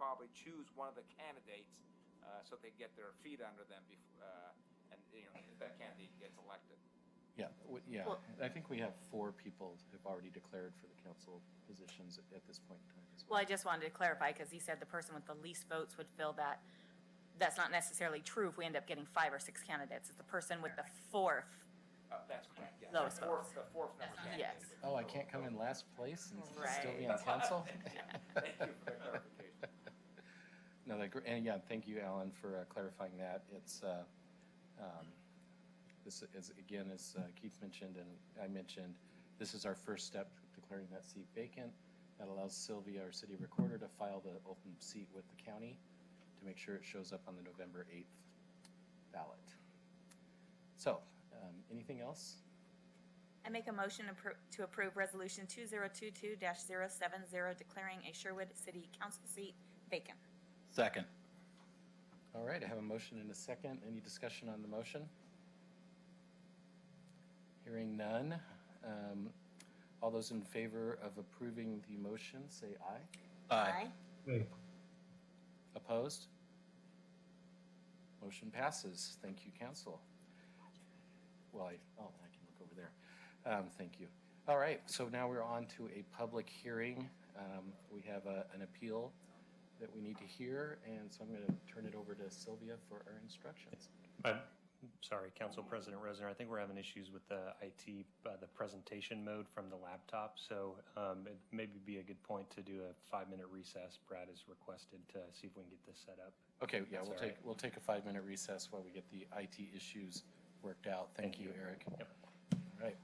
probably choose one of the candidates so they get their feet under them before, and if that candidate gets elected. Yeah, well, I think we have 4 people who've already declared for the council positions at this point in time as well. Well, I just wanted to clarify, because he said the person with the least votes would fill that. That's not necessarily true if we end up getting 5 or 6 candidates. It's the person with the 4th. That's correct, yes. Lowest votes. The fourth number candidate. Yes. Oh, I can't come in last place and still Right. be on council? Thank you for the clarification. No, and yeah, thank you, Alan, for clarifying that. It's, this is, again, as Keith mentioned and I mentioned, this is our first step declaring that seat vacant. That allows Sylvia, our city recorder, to file the open seat with the county to make sure it shows up on the November 8th ballot. So, anything else? I make a motion to approve Resolution 2022-070, declaring a Sherwood City Council seat vacant. Second. All right, I have a motion and a second. Any discussion on the motion? Hearing none. All those in favor of approving the motion, say aye. Aye. Opposed? Motion passes. Thank you, council. Well, I can look over there. Thank you. All right, so now we're on to a public hearing. We have an appeal that we need to hear, and so I'm going to turn it over to Sylvia for our instructions. Sorry, Council President Resner, I think we're having issues with the IT, the presentation mode from the laptop, so it maybe be a good point to do a 5-minute recess. Brad has requested to see if we can get this set up. Okay, yeah, That's we'll take a 5-minute recess while we get the IT issues worked out. Thank you, Eric. Yep. All right.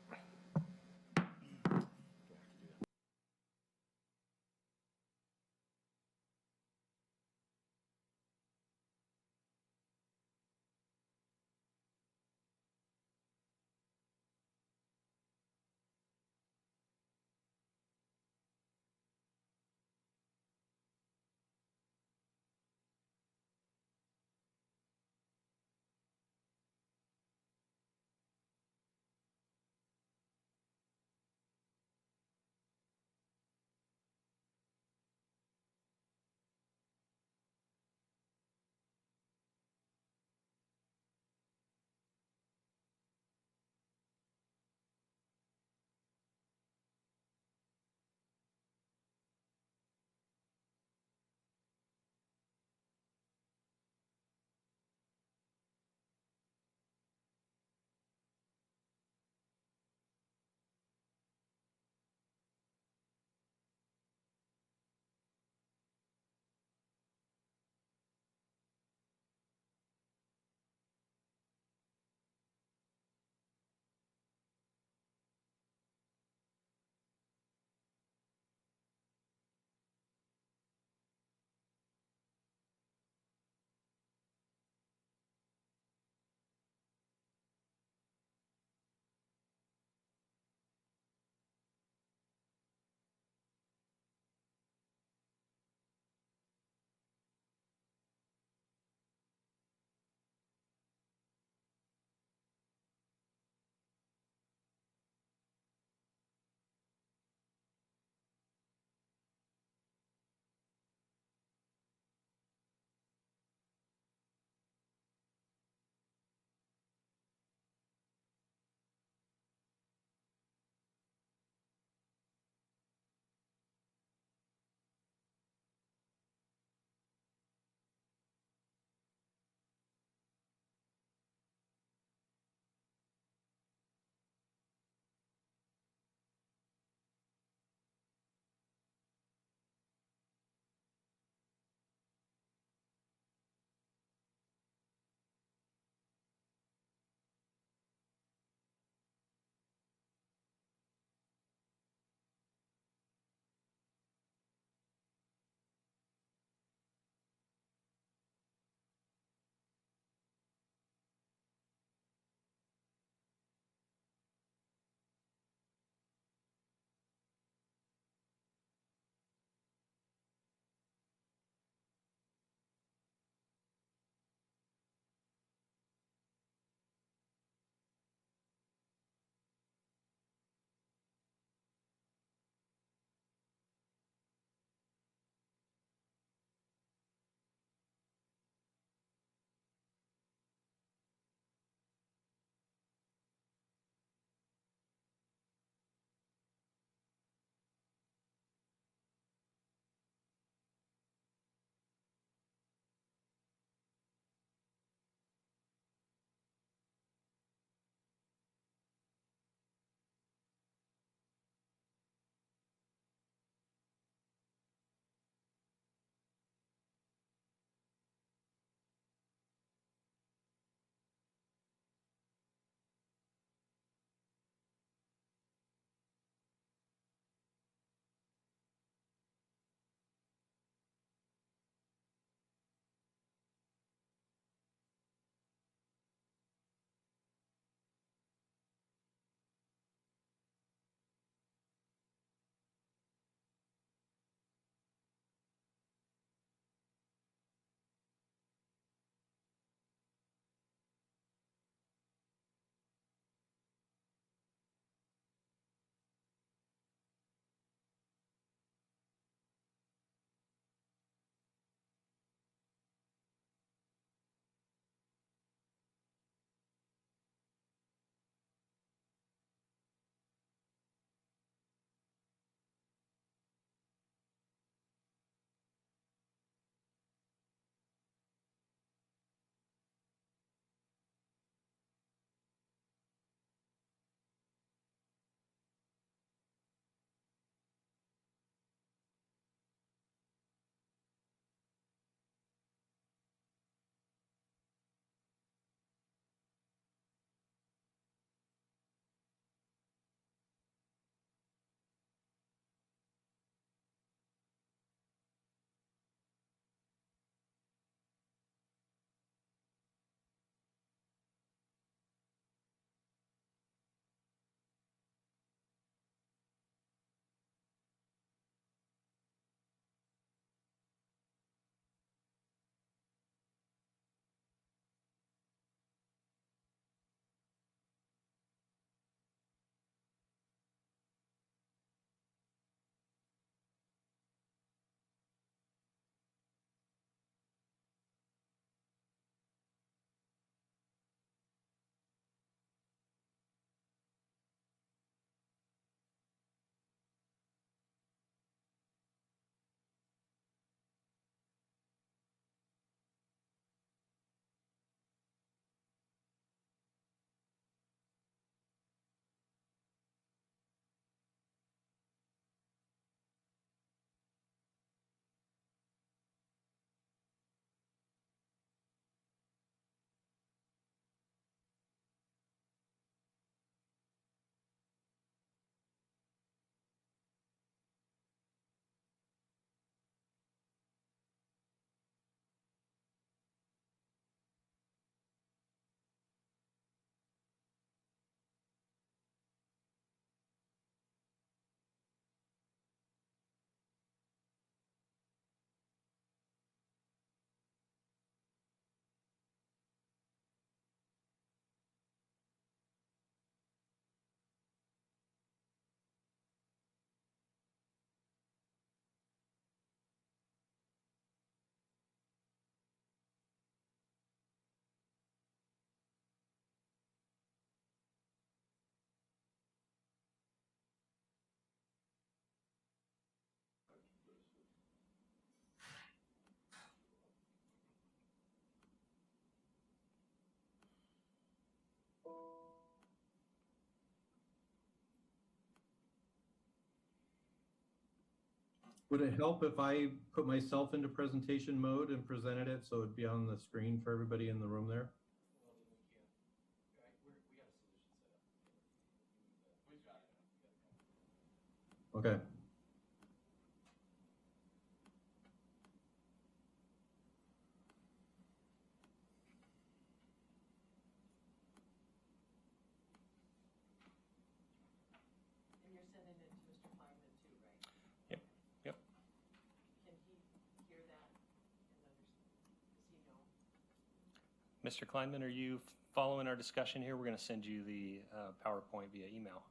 Would it help if I put myself into presentation mode and presented it so it'd be on the screen for everybody in the room there? Okay. And you're sending it to Mr. Kleinman too, right? Yep, yep. Can he hear that and understand? Does he know? Mr. Kleinman, are you following our discussion here? We're going to send you the PowerPoint via email.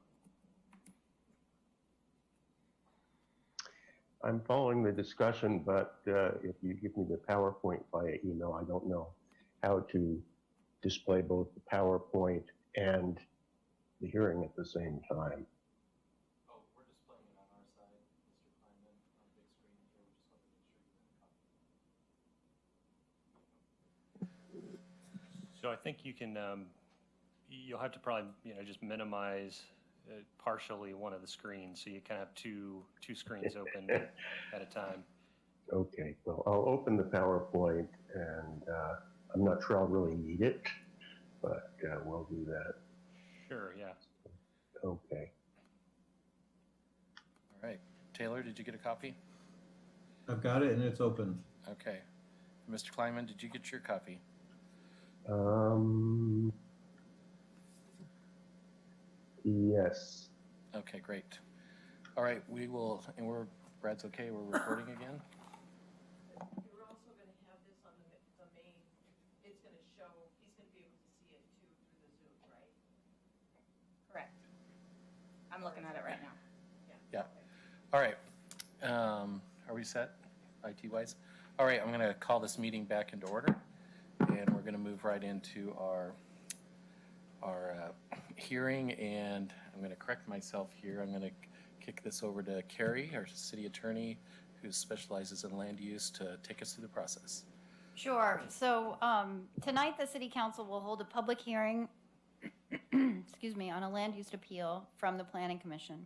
I'm following the discussion, but if you give me the PowerPoint via email, I don't know how to display both the PowerPoint and the hearing at the same time. Oh, we're displaying it on our side, Mr. Kleinman, on the big screen here. We just want to make sure you have a copy. So I think you can, you'll have to probably, just minimize partially one of the screens, so you kind of have two screens open at a time. Okay, well, I'll open the PowerPoint, and I'm not sure I'll really need it, but we'll do that. Sure, yeah. Okay. All right. Taylor, did you get a copy? I've got it and it's open. Okay. Mr. Kleinman, did you get your copy? Yes. Okay, great. All right, we will, and Brad's okay, we're recording again? You're also going to have this on the main, it's going to show, he's going to be able to see it too through the Zoom, right? Correct. I'm looking at it right now. Yeah. All right. Are we set, IT-wise? All right, I'm going to call this meeting back into order, and we're going to move right into our hearing, and I'm going to correct myself here. I'm going to kick this over to Carrie, our city attorney, who specializes in land use, to take us through the process. Sure. So tonight, the City Council will hold a public hearing, excuse me, on a land use appeal from the Planning Commission.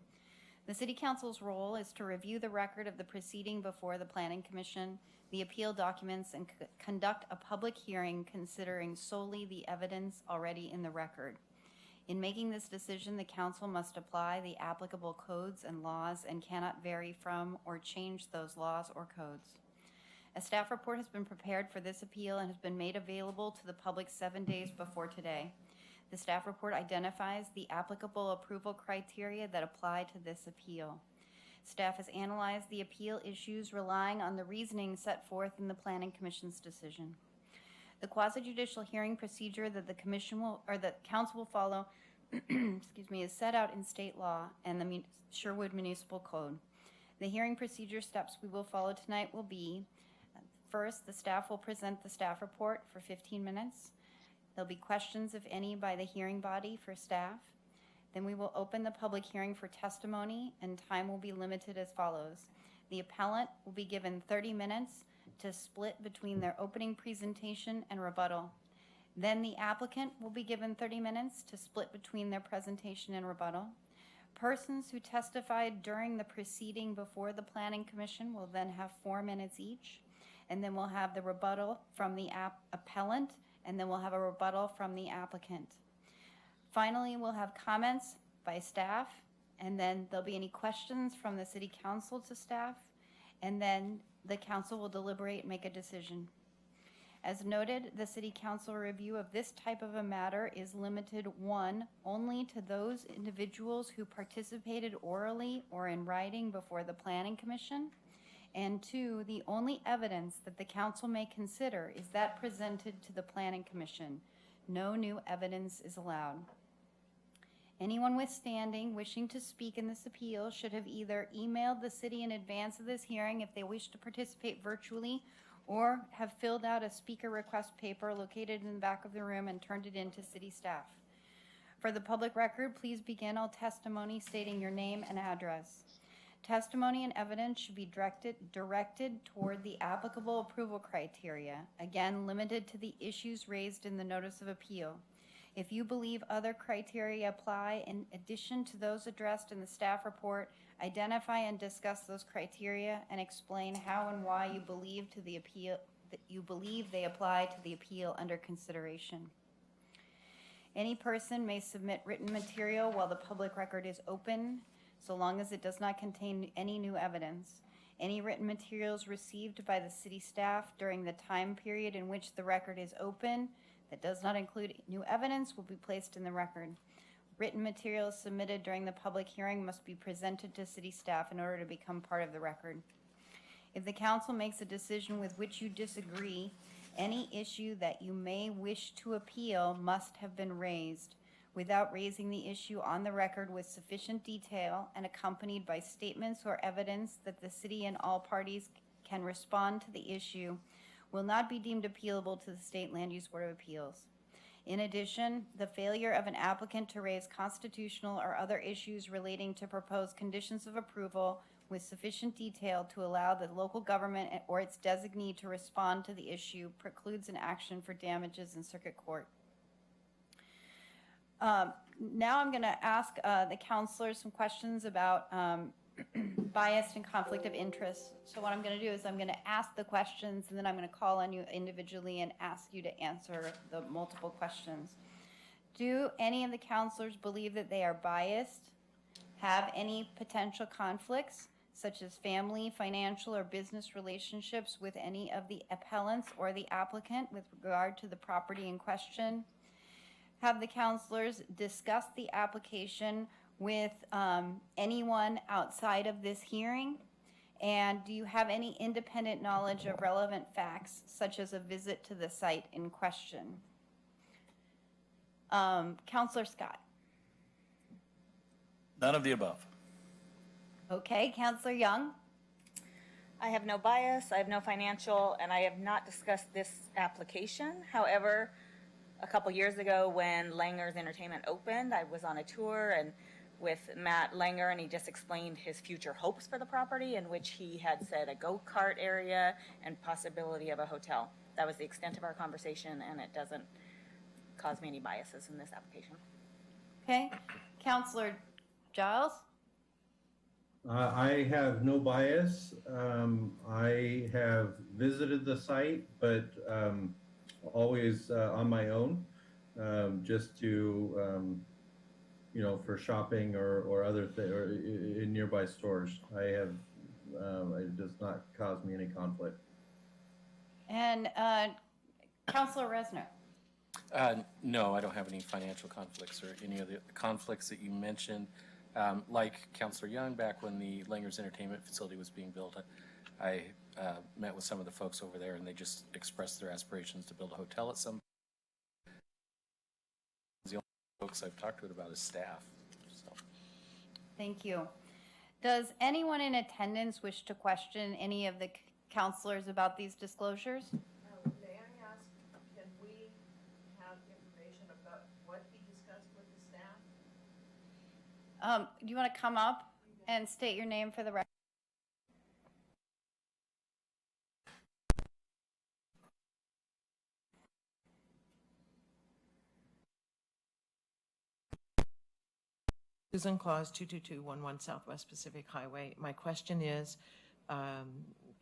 The City Council's role is to review the record of the proceeding before the Planning Commission, the appeal documents, and conduct a public hearing considering solely the evidence already in the record. In making this decision, the Council must apply the applicable codes and laws and cannot vary from or change those laws or codes. A staff report has been prepared for this appeal and has been made available to the public 7 days before today. The staff report identifies the applicable approval criteria that apply to this appeal. Staff has analyzed the appeal issues relying on the reasoning set forth in the Planning Commission's decision. The quasi-judicial hearing procedure that the Commission will, or that Council will follow, excuse me, is set out in state law and the Sherwood Municipal Code. The hearing procedure steps we will follow tonight will be, first, the staff will present the staff report for 15 minutes. There'll be questions, if any, by the hearing body for staff. Then we will open the public hearing for testimony, and time will be limited as follows. The appellant will be given 30 minutes to split between their opening presentation and rebuttal. Then the applicant will be given 30 minutes to split between their presentation and rebuttal. Persons who testified during the proceeding before the Planning Commission will then have 4 minutes each, and then we'll have the rebuttal from the appellant, and then we'll have a rebuttal from the applicant. Finally, we'll have comments by staff, and then there'll be any questions from the City Council to staff, and then the Council will deliberate and make a decision. As noted, the City Council review of this type of a matter is limited, 1, only to those individuals who participated orally or in writing before the Planning Commission, and 2, the only evidence that the Council may consider is that presented to the Planning Commission. No new evidence is allowed. Anyone withstanding wishing to speak in this appeal should have either emailed the city in advance of this hearing if they wish to participate virtually, or have filled out a speaker request paper located in the back of the room and turned it in to city staff. For the public record, please begin all testimony stating your name and address. Testimony and evidence should be directed toward the applicable approval criteria, again limited to the issues raised in the notice of appeal. If you believe other criteria apply in addition to those addressed in the staff report, Identify and discuss those criteria and explain how and why you believe they apply to the appeal under consideration. Any person may submit written material while the public record is open, so long as it does not contain any new evidence. Any written materials received by the city staff during the time period in which the record is open that does not include new evidence will be placed in the record. Written materials submitted during the public hearing must be presented to city staff in order to become part of the record. If the council makes a decision with which you disagree, any issue that you may wish to appeal must have been raised. Without raising the issue on the record with sufficient detail and accompanied by statements or evidence that the city and all parties can respond to the issue, will not be deemed appealable to the State Land Use Board of Appeals. In addition, the failure of an applicant to raise constitutional or other issues relating to proposed conditions of approval with sufficient detail to allow the local government or its designee to respond to the issue precludes an action for damages in circuit court. Now I'm going to ask the counselors some questions about bias and conflict of interest. So what I'm going to do is I'm going to ask the questions, and then I'm going to call on you individually and ask you to answer the multiple questions. Do any of the counselors believe that they are biased? Have any potential conflicts, such as family, financial, or business relationships with any of the appellants or the applicant with regard to the property in question? Have the counselors discussed the application with anyone outside of this hearing? And do you have any independent knowledge of relevant facts, such as a visit to the site in question? Counselor Scott. None of the above. Okay, Counselor Young. I have no bias, I have no financial, and I have not discussed this application. However, a couple years ago when Langer's Entertainment opened, I was on a tour and with Matt Langer, and he just explained his future hopes for the property, in which he had said a go-kart area and possibility of a hotel. That was the extent of our conversation, and it doesn't cause me any biases in this application. Okay, Counselor Giles. I have no bias. I have visited the site, but always on my own, just to, for shopping or other things, or in nearby stores. It does not cause me any conflict. And Counselor Resner. No, I don't have any financial conflicts or any of the conflicts that you mentioned. Like Counselor Young, back when the Langer's Entertainment facility was being built, I met with some of the folks over there, and they just expressed their aspirations to build a hotel at some. The only folks I've talked to it about is staff. So. Thank you. Does anyone in attendance wish to question any of the counselors about these disclosures? May I ask, can we have information about what he discussed with the staff? Do you want to come up and state your name for the record? Susan Claus, 22211 Southwest Pacific Highway. My question is,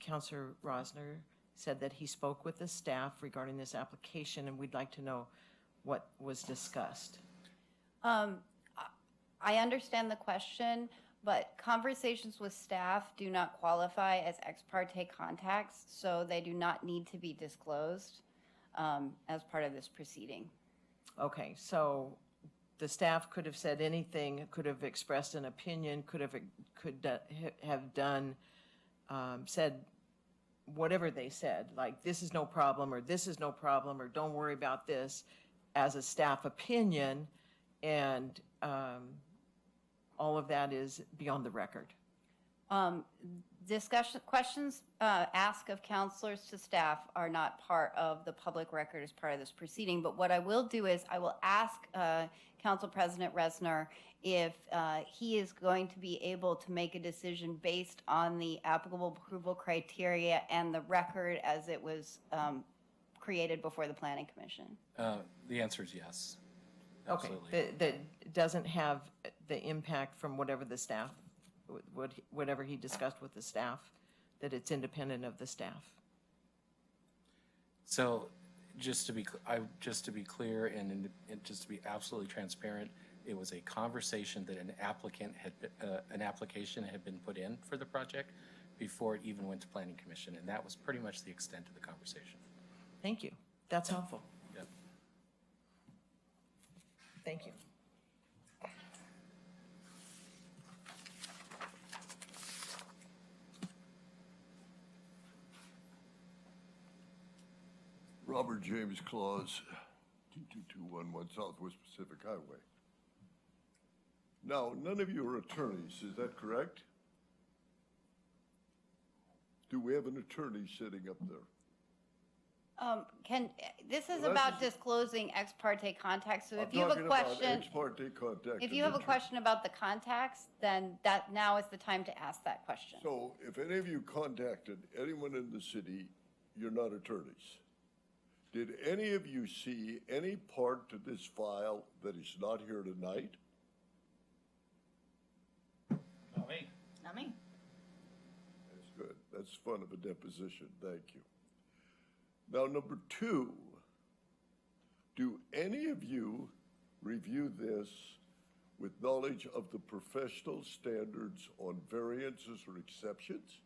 Councilor Rosner said that he spoke with the staff regarding this application, and we'd like to know what was discussed. I understand the question, but conversations with staff do not qualify as ex parte contacts, so they do not need to be disclosed as part of this proceeding. Okay, so the staff could have said anything, could have expressed an opinion, could have done, said whatever they said, like this is no problem, or this is no problem, or don't worry about this, as a staff opinion, and all of that is beyond the record. Questions asked of counselors to staff are not part of the public record as part of this proceeding, but what I will do is I will ask Council President Resner if he is going to be able to make a decision based on the applicable approval criteria and the record as it was created before the Planning Commission. The answer is yes. Absolutely. Okay, that doesn't have the impact from whatever the staff whatever he discussed with the staff, that it's independent of the staff. So, just to be clear and just to be absolutely transparent, it was a conversation that an application had been put in for the project before it even went to Planning Commission, and that was pretty much the extent of the conversation. Thank you. That's helpful. Yep. Thank you. Robert James Claus, 22211 Southwest Pacific Highway. Now, none of you are attorneys, is that correct? Do we have an attorney sitting up there? This is Well, about that's- disclosing ex parte contacts, so I'm if you have a talking about question, ex parte contact. if you have a question about the contacts, then that now is the time to ask that question. So if any of you contacted anyone in the city, you're not attorneys. Did any of you see any part to this file that is not here tonight? Not me. Not me. That's good. That's fun of a deposition. Thank you. Now, number two, do any of you review this with knowledge of the professional standards on variances or exceptions?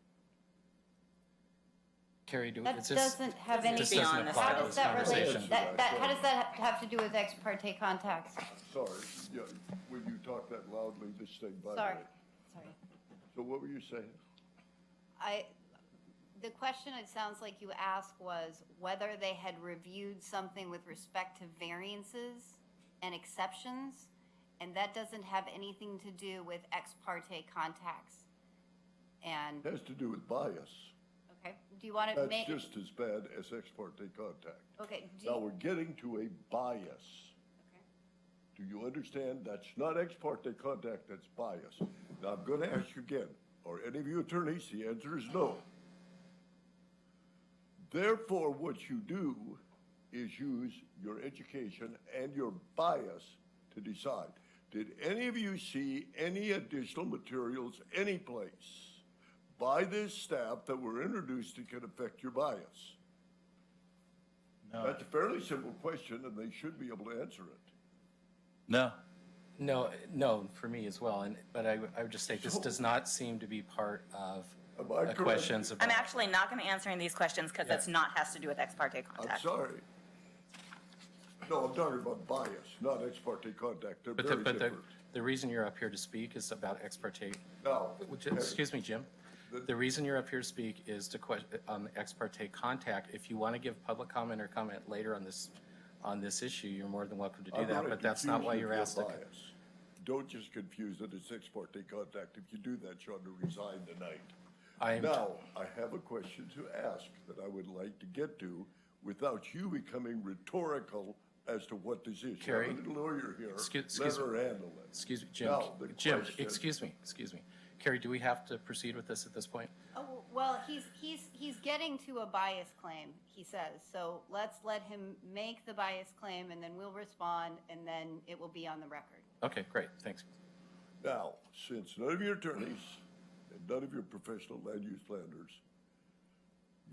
Carrie, That it's just, doesn't have Doesn't any, this be doesn't on this apply how to does this that relate, conversation. how does that have to do with ex parte contacts? Sorry, yeah, when you talk that loudly, this thing Sorry, vibrates. sorry. So what were you saying? The question, it sounds like you asked, was whether they had reviewed something with respect to variances and exceptions, and that doesn't have anything to do with ex parte contacts. And, It has to do with bias. okay, do you want to That's make, just as bad as ex parte contact. okay, Now, we're getting to a bias. okay. Do you understand? That's not ex parte contact, that's bias. Now, I'm going to ask you again, are any of you attorneys? The answer is no. Therefore, what you do is use your education and your bias to decide. Did any of you see any additional materials anyplace by this staff that were introduced that can affect your bias? No. That's a fairly simple question, and they should be able to answer it. No. No, for me as well, but I would just say this does not seem to be part of Am I the correct? questions about. I'm actually not going to answer any of these questions because it's not, has to do with ex parte I'm contact. sorry. No, I'm talking about bias, not ex parte contact. They're But very different. the reason you're up here to speak is about ex parte. Now, Excuse me, Jim. The- The reason you're up here to speak is to ex parte contact. If you want to give public comment or comment later on this issue, you're more than welcome to do I'm that, gonna but that's not confuse why you you're with asked to. bias. Don't just confuse that it's ex parte contact. If you do that, you ought to resign tonight. Now, I have a question to ask that I would like to get to without you becoming rhetorical as to what this is. You have Carrie? a little lawyer here. Excuse Let me. her handle it. Excuse me, Jim. Now, the Jim, question- excuse me. Carrie, do we have to proceed with this at this point? Oh, well, he's getting to a bias claim, he says, so let's let him make the bias claim, and then we'll respond, and then it will be on the record. Okay, great, thanks. Now, since none of your attorneys and none of your professional land use planners,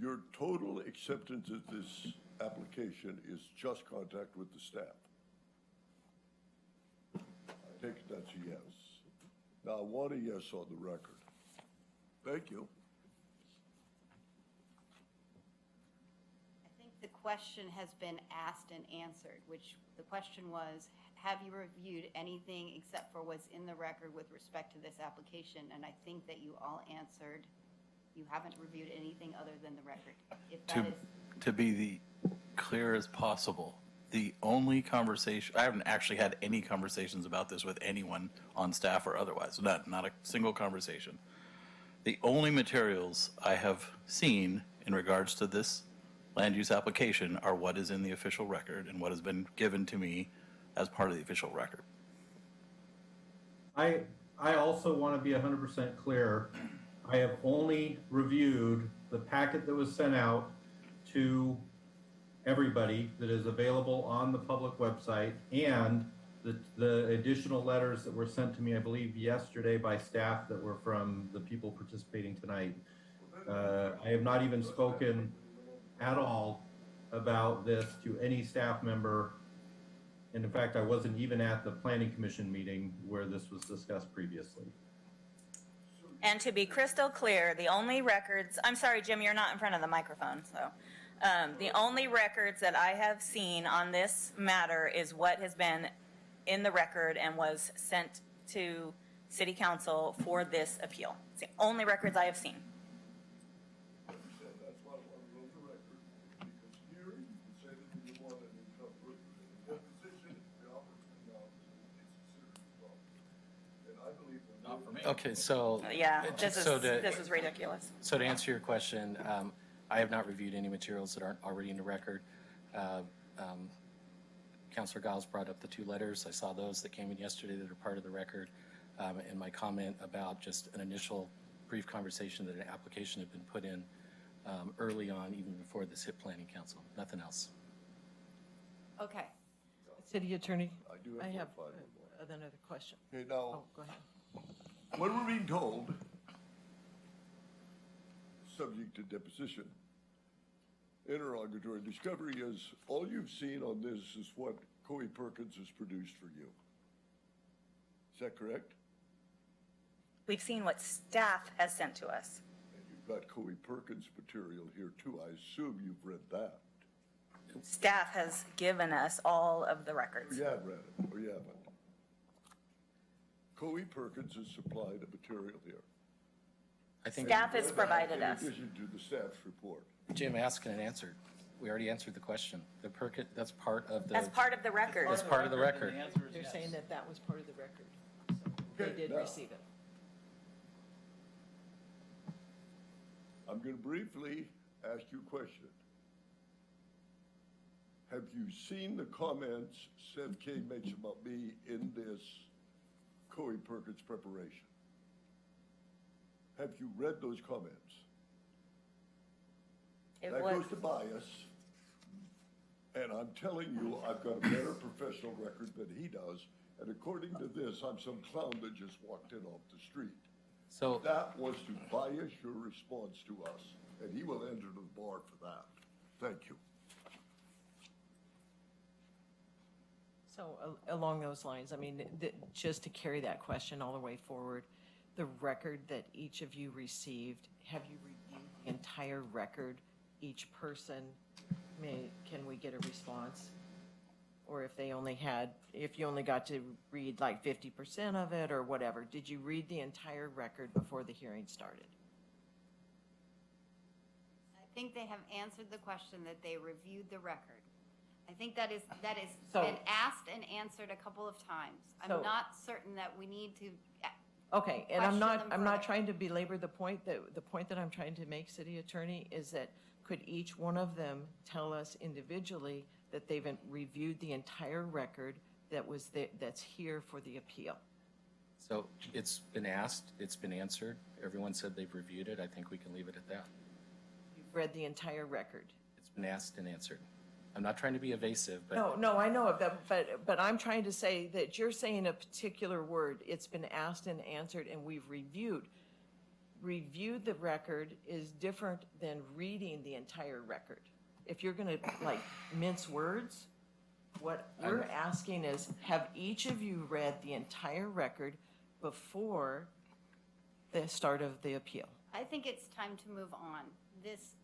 your total acceptance of this application is just contact with the staff. I take that's a yes. Now, I want a yes on the record. Thank you. I think the question has been asked and answered, which the question was, have you reviewed anything except for what's in the record with respect to this application? And I think that you all answered, you haven't reviewed anything other than the record. If that is, To be the clear as possible, the only conversation, I haven't actually had any conversations about this with anyone on staff or otherwise, not a single conversation. The only materials I have seen in regards to this land use application are what is in the official record and what has been given to me as part of the official record. I also want to be 100% clear. I have only reviewed the packet that was sent out to everybody that is available on the public website and the additional letters that were sent to me, I believe yesterday by staff that were from the people participating tonight. I have not even spoken at all about this to any staff member. And in fact, I wasn't even at the planning commission meeting where this was discussed previously. And to be crystal clear, the only records, I'm sorry, Jim, you're not in front of the microphone, so. The only records that I have seen on this matter is what has been in the record and was sent to city council for this appeal. It's the only records I have seen. That's why I want to go the record, because here you can say that you want an interpreter. Deposition, the opportunity now, it's a serious problem. And I believe that. Not for me. Okay, so. Yeah, this so to- is ridiculous. So to answer your question, I have not reviewed any materials that aren't already in the record. Councilor Giles brought up the 2 letters. I saw those that came in yesterday that are part of the record. And my comment about just an initial brief conversation that an application had been put in early on, even before this hit planning council. Nothing else. Okay. City Attorney, I do I have have one final one. another question. Okay, Oh, now, go ahead. when we're being told, subject to deposition, interrogatory discovery is, all you've seen on this is what Coey Perkins has produced for you. Is that correct? We've seen what staff has sent to us. And you've got Coey Perkins material here too. I assume you've read that. Staff has given us all of the records. You have read it, or you haven't. Coey Perkins has supplied a material here. I think Staff has provided us. In addition to the staff's report. Jim asked and answered. We already answered the question. The that's part of the. That's part of the record. That's part of the record. They're saying that that was part of the record. So they Okay, did now. receive it. I'm going to briefly ask you a question. Have you seen the comments Sev K makes about me in this Coey Perkins preparation? Have you read those comments? It That was, goes to bias. And I'm telling you, I've got a better professional record than he does. And according to this, I'm some clown that just walked in off the street. So That was to bias your response to us, and he will enter the bar for that. Thank you. So along those lines, I mean, just to carry that question all the way forward, the record that each of you received, have you reviewed the entire record? Each person, can we get a response? Or if they only had, if you only got to read like 50% of it or whatever, did you read the entire record before the hearing started? I think they have answered the question that they reviewed the record. I think that is So- been asked and answered a couple of times. I'm So- not certain that we need to, Okay, and Question them I'm not further. trying to belabor the point. The point that I'm trying to make, City Attorney, is that could each one of them tell us individually that they've reviewed the entire record that's here for the appeal? So it's been asked, it's been answered. Everyone said they've reviewed it. I think we can leave it at that. You've read the entire record. It's been asked and answered. I'm not trying to be evasive, but No, I know of that, but I'm trying to say that you're saying a particular word. It's been asked and answered, and we've reviewed. Reviewed the record is different than reading the entire record. If you're gonna like mince words, what we're asking is, have each of you read the entire record before the start of the appeal? I think it's time to move on. This,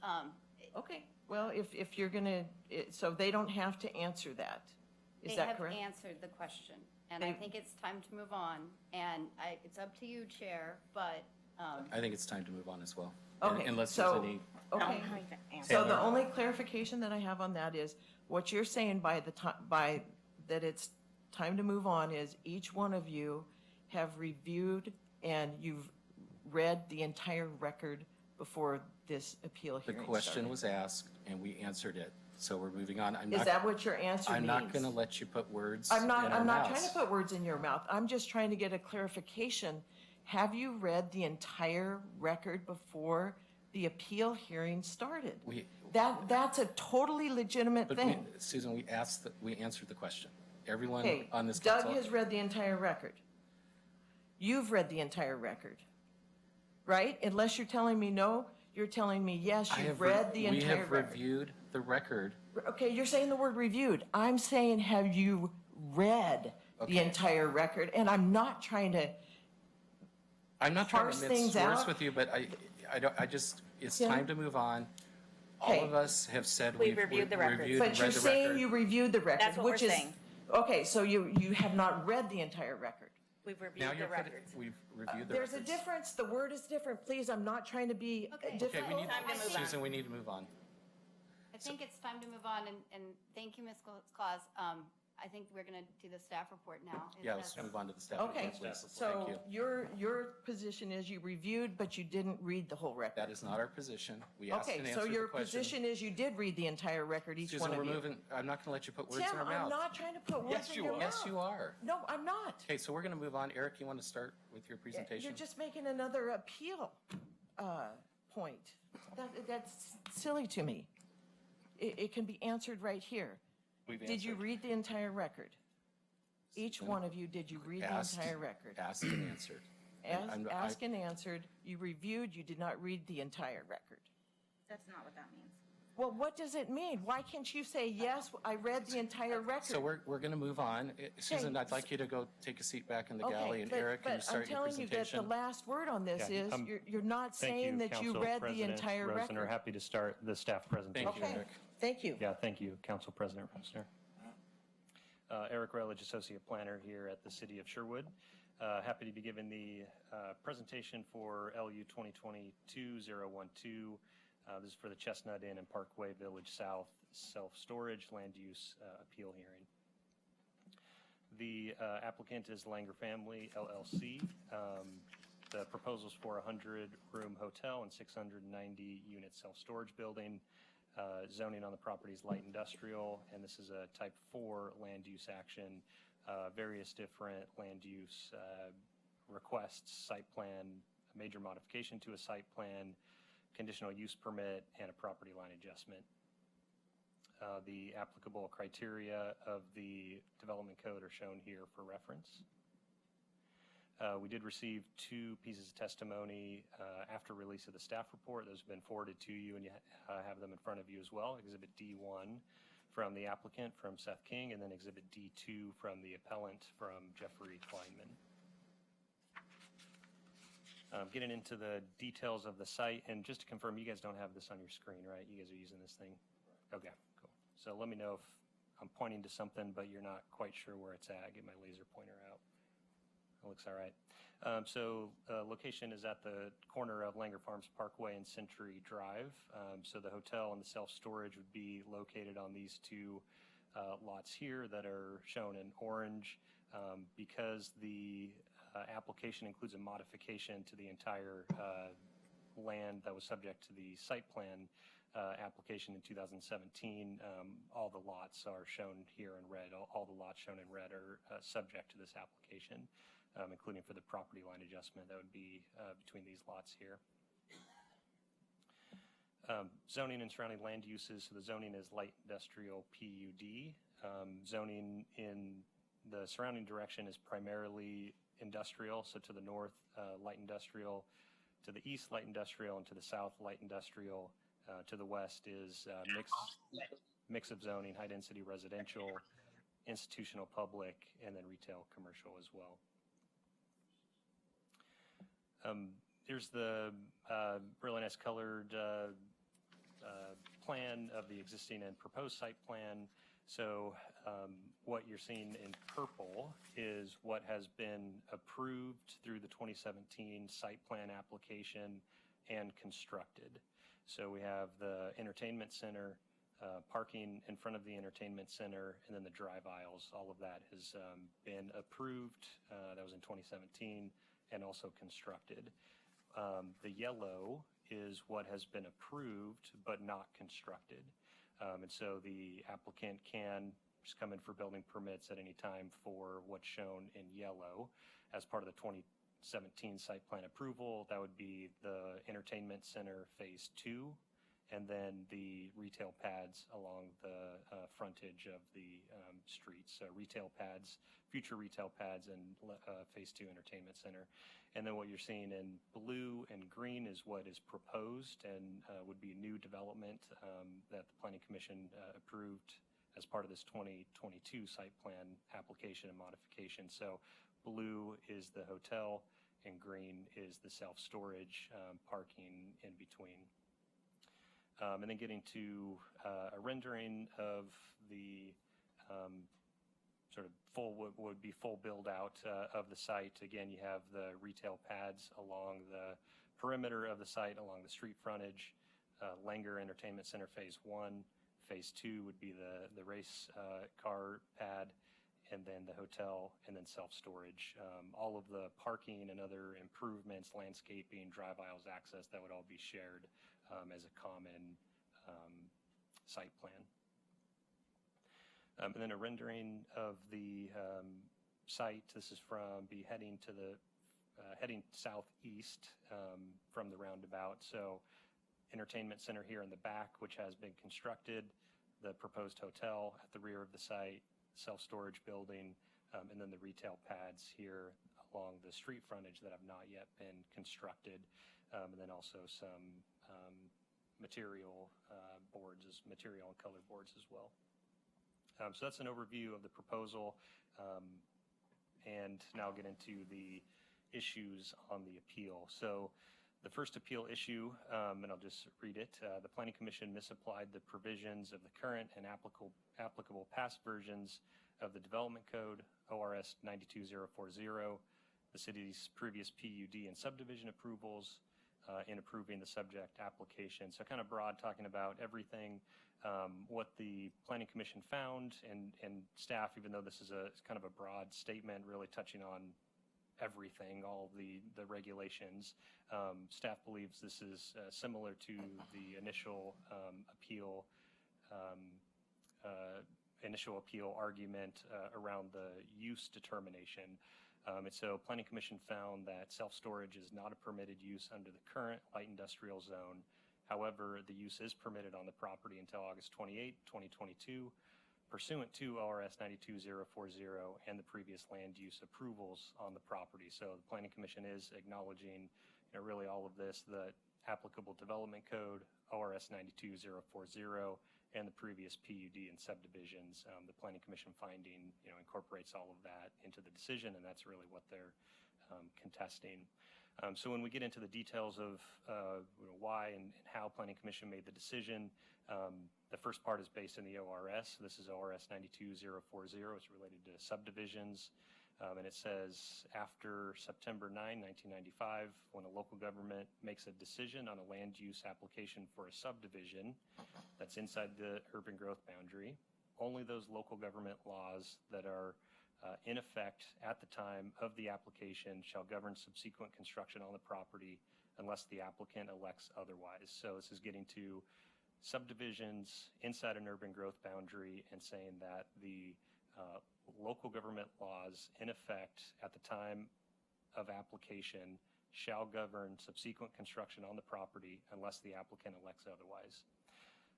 Okay, well, if you're gonna, so they don't have to answer that. Is that correct? They have answered the question, and I They- think it's time to move on. And it's up to you, Chair, but, I think it's time to move on as well. Okay, Unless so- there's any, Okay. No, I can answer. So the only clarification that I have on that is, what you're saying by the time, by, that it's time to move on is each one of you have reviewed and you've read the entire record before this appeal the hearing question started. was asked and we answered it. So we're moving on. Is that what your answer I'm means? not gonna let you put words I'm in not our trying mouths. to put words in your mouth. I'm just trying to get a clarification. Have you read the entire record before the appeal hearing started? We- That's a totally legitimate But thing. Susan, we answered the question. everyone Okay, on this Doug council. has read the entire record. You've read the entire record, right? Unless you're telling me no, you're telling me yes, I you've have read the we entire have record. reviewed the record. Okay, you're saying the word reviewed. I'm saying, have you read the Okay. entire record? And I'm not trying to, I'm not trying parse to mince things words out. with you, but I don't, I just, it's Tim? time to move on. Okay. All of us have said We've reviewed the record. reviewed but and you're read the saying record. you reviewed the record, That's what which we're is, saying. okay, so you have not read the entire record. We've Now reviewed the you're putting, records. we've reviewed the There's a records. difference, the word is different, please, I'm not trying to be Okay. Okay, difficult. we need, Time to move on. Susan, we need to move on. I think it's time to move on, and thank you, Ms. Claus. I think we're going to do the staff report now. Is Yeah, that- let's move on to the staff. Okay, report, please. Thank so you. your position is you reviewed, but you didn't read the whole record. That is not our position. We asked Okay, and so answered the your question. position is you did read the entire record, each Susan, one we're of you. moving, I'm not gonna let you put words Tim, in our I'm mouth. not trying to put words in your mouth. Yes, you are. No, I'm not. Okay, so we're gonna move on. Eric, you want to start with your presentation? You're just making another appeal point. That's silly to me. It can be answered right here. We've Did you answered. read the entire record? Each Susan, one of you, did you read the asked- entire record? Asked and answered. Asked and answered, you reviewed, you did not read the entire record. That's not what that means. Well, what does it mean? Why can't you say, yes, I read the entire record? So we're gonna move on. Susan, I'd like you to go take a seat back in the galley, and but- Eric, can you but start your I'm telling you that the presentation? last word on this Yeah, is, you're not Thank saying that you Council read the President entire Rosner. record. Happy to start the staff presentation. Thank you, Okay, Eric. thank you. Yeah, thank you, Council President Rosner. Eric Relich, Associate Planner here at the City of Sherwood. Happy to be giving the presentation for LU 2022-012. This is for the Chestnut Inn and Parkway Village South Self-Storage Land Use Appeal Hearing. The applicant is Langer Family LLC. The proposal's for a 100-room hotel and 690-unit self-storage building. Zoning on the property is light industrial, and this is a type 4 land use action. Various different land use requests, site plan, a major modification to a site plan, conditional use permit, and a property line adjustment. The applicable criteria of the development code are shown here for reference. We did receive 2 pieces of testimony after release of the staff report. Those have been forwarded to you, and you have them in front of you as well. Exhibit D1 from the applicant, from Seth King, and then Exhibit D2 from the appellant, from Jeffrey Kleinman. Getting into the details of the site, and just to confirm, you guys don't have this on your screen, right? You guys are using this thing? Okay, cool. So let me know if I'm pointing to something, but you're not quite sure where it's at. Get my laser pointer out. It looks all right. Location is at the corner of Langer Farms Parkway and Century Drive. So the hotel and the self-storage would be located on these 2 lots here that are shown in orange. Because the application includes a modification to the entire land that was subject to the site plan application in 2017, all the lots are shown here in red. All the lots shown in red are subject to this application, including for the property line adjustment that would be between these lots here. Zoning and surrounding land uses. So the zoning is light industrial PUD. Zoning in the surrounding direction is primarily industrial. So to the north, light industrial. To the east, light industrial. And to the south, light industrial. To the west is mix of zoning, high density residential, institutional public, and then retail commercial as well. Here's the really nice colored plan of the existing and proposed site plan. So what you're seeing in purple is what has been approved through the 2017 site plan application and constructed. So we have the entertainment center, parking in front of the entertainment center, and then the drive aisles. All of that has been approved. That was in 2017 and also constructed. The yellow is what has been approved but not constructed. And so the applicant can just come in for building permits at any time for what's shown in yellow as part of the 2017 site plan approval. That would be the entertainment center phase 2 and then the retail pads along the frontage of the streets. So retail pads, future retail pads, and Phase 2 Entertainment Center. And then what you're seeing in blue and green is what is proposed and would be new development that the Planning Commission approved as part of this 2022 site plan application and modification. So blue is the hotel and green is the self-storage parking in between. And then getting to a rendering of the sort of full, would be full build out of the site. Again, you have the retail pads along the perimeter of the site, along the street frontage, Langer Entertainment Center Phase 1. Phase 2 would be the race car pad, and then the hotel, and then self-storage. All of the parking and other improvements, landscaping, drive aisles, access, that would all be shared as a common site plan. And then a rendering of the site. This is from heading to the heading southeast from the roundabout. So entertainment center here in the back, which has been constructed, the proposed hotel at the rear of the site, self-storage building, and then the retail pads here along the street frontage that have not yet been constructed, and then also some material and color boards as well. So that's an overview of the proposal, and now I'll get into the issues on the appeal. So the first appeal issue, and I'll just read it, the Planning Commission misapplied the provisions of the current and applicable past versions of the Development Code, ORS 92040, the city's previous PUD and subdivision approvals, in approving the subject application. So kind of broad, talking about everything, what the Planning Commission found, and staff, even though this is kind of a broad statement, really touching on everything, all the regulations. Staff believes this is similar to the initial appeal argument around the use determination. And so Planning Commission found that self-storage is not a permitted use under the current light industrial zone. However, the use is permitted on the property until August 28, 2022, pursuant to ORS 92040 and the previous land use approvals on the property. So the Planning Commission is acknowledging, really all of this, the applicable development code, ORS 92040, and the previous PUD and subdivisions. The Planning Commission finding, incorporates all of that into the decision, and that's really what they're contesting. So when we get into the details of why and how Planning Commission made the decision, the first part is based in the ORS. This is ORS 92040. It's related to subdivisions. And it says, after September 9, 1995, when a local government makes a decision on a land use application for a subdivision that's inside the urban growth boundary, only those local government laws that are in effect at the time of the application shall govern subsequent construction on the property unless the applicant elects otherwise. So this is getting to subdivisions inside an urban growth boundary and saying that the local government laws in effect at the time of application shall govern subsequent construction on the property unless the applicant elects otherwise.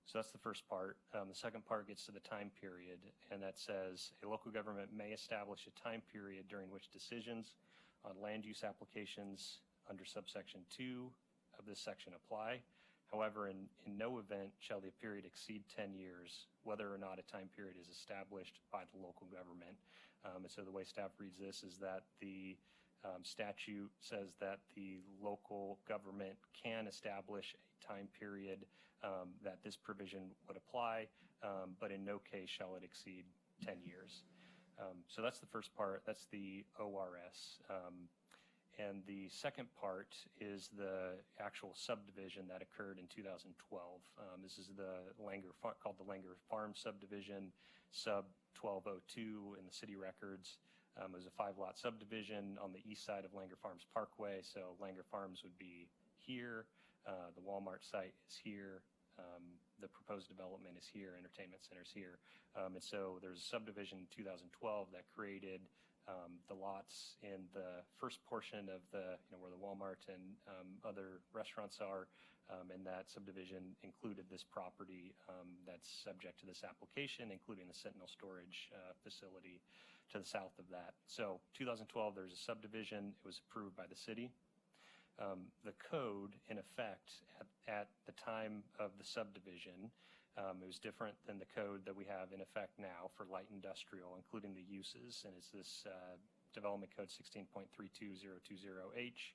So that's the first part. The second part gets to the time period, and that says a local government may establish a time period during which decisions on land use applications under subsection 2 of this section apply. However, in no event shall the period exceed 10 years, whether or not a time period is established by the local government. And so the way staff reads this is that the statute says that the local government can establish a time period that this provision would apply, but in no case shall it exceed 10 years. So that's the first part. That's the ORS. And the second part is the actual subdivision that occurred in 2012. This is the called the Langer Farm subdivision, sub 1202 in the city records. It was a 5-lot subdivision on the east side of Langer Farms Parkway. So Langer Farms would be here. The Walmart site is here. The proposed development is here. Entertainment center's here. And so there's a subdivision in 2012 that created the lots in the first portion of the, where the Walmart and other restaurants are, and that subdivision included this property that's subject to this application, including the Sentinel storage facility to the south of that. So 2012, there's a subdivision. It was approved by the city. The code, in effect, at the time of the subdivision, it was different than the code that we have in effect now for light industrial, including the uses, and it's this Development Code 16.32020H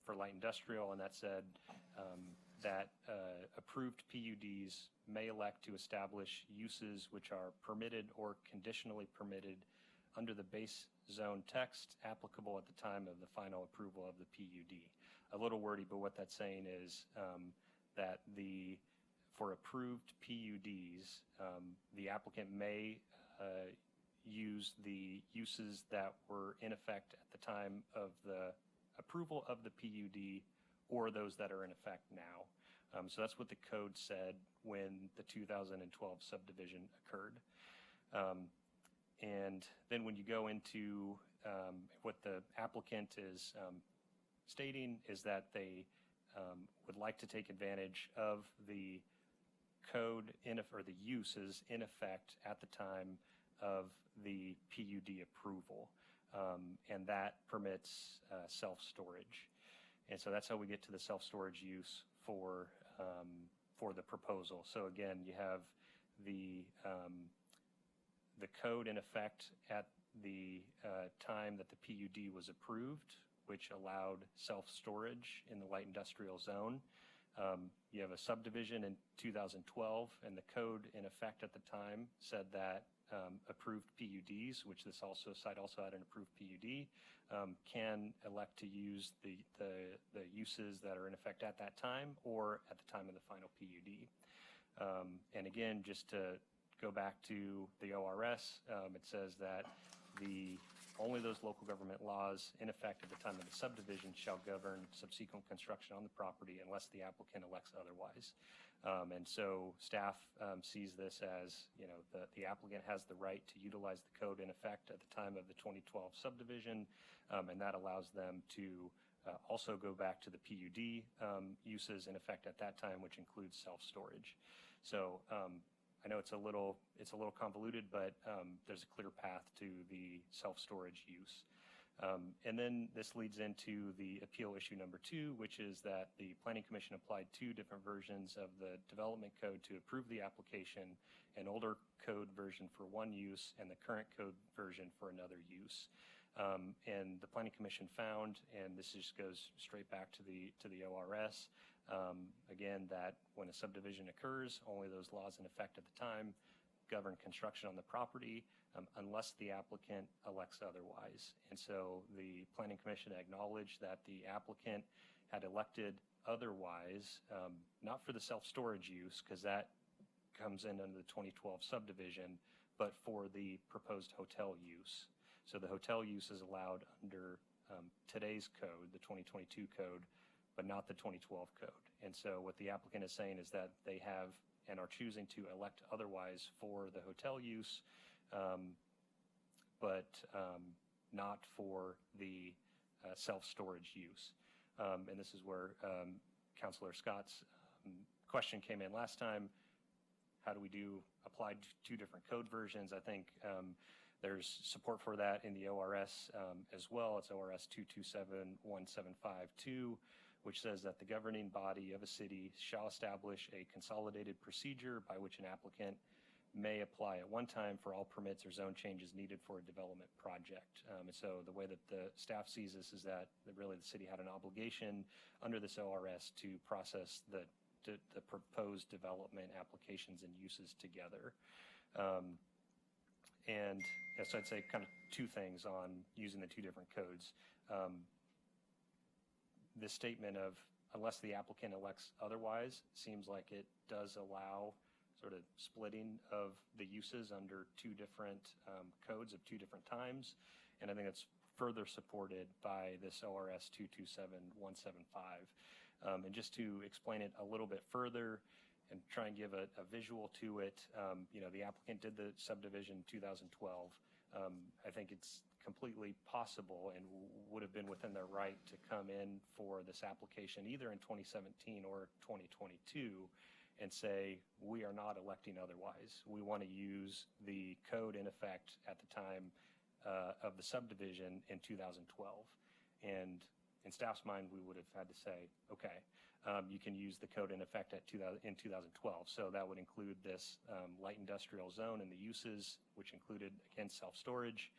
for light industrial, and that said that approved PUDs may elect to establish uses which are permitted or conditionally permitted under the base zone text applicable at the time of the final approval of the PUD. A little wordy, but what that's saying is that for approved PUDs, the applicant may use the uses that were in effect at the time of the approval of the PUD or those that are in effect now. So that's what the code said when the 2012 subdivision occurred. And then when you go into what the applicant is stating is that they would like to take advantage of the code or the uses in effect at the time of the PUD approval, and that permits self-storage. And so that's how we get to the self-storage use for the proposal. So again, you have the code in effect at the time that the PUD was approved, which allowed self-storage in the light industrial zone. You have a subdivision in 2012, and the code in effect at the time said that approved PUDs, which this site also had an approved PUD, can elect to use the uses that are in effect at that time or at the time of the final PUD. And again, just to go back to the ORS, it says that only those local government laws in effect at the time of the subdivision shall govern subsequent construction on the property unless the applicant elects otherwise. And so staff sees this as, the applicant has the right to utilize the code in effect at the time of the 2012 subdivision, and that allows them to also go back to the PUD uses in effect at that time, which includes self-storage. So I know it's a little convoluted, but there's a clear path to the self-storage use. And then this leads into the appeal issue number 2, which is that the Planning Commission applied 2 different versions of the development code to approve the application, an older code version for one use and the current code version for another use. And the Planning Commission found, and this just goes straight back to the ORS, again, that when a subdivision occurs, only those laws in effect at the time govern construction on the property unless the applicant elects otherwise. And so the Planning Commission acknowledged that the applicant had elected otherwise, not for the self-storage use, because that comes in under the 2012 subdivision, but for the proposed hotel use. So the hotel use is allowed under today's code, the 2022 code, but not the 2012 code. And so what the applicant is saying is that they have and are choosing to elect otherwise for the hotel use, but not for the self-storage use. And this is where Councilor Scott's question came in last time. How do we apply 2 different code versions? I think there's support for that in the ORS as well. It's ORS 2271752, which says that the governing body of a city shall establish a consolidated procedure by which an applicant may apply at one time for all permits or zone changes needed for a development project. And so the way that the staff sees this is that really the city had an obligation under this ORS to process the proposed development applications and uses together. And so I'd say kind of 2 things on using the 2 different codes. This statement of unless the applicant elects otherwise seems like it does allow sort of splitting of the uses under 2 different codes of 2 different times. And I think it's further supported by this ORS 227175. And just to explain it a little bit further and try and give a visual to it, the applicant did the subdivision in 2012. I think it's completely possible and would have been within their right to come in for this application either in 2017 or 2022 and say, we are not electing otherwise. We want to use the code in effect at the time of the subdivision in 2012. And in staff's mind, we would have had to say, okay, you can use the code in effect in 2012. So that would include this light industrial zone and the uses, which included, again, self-storage.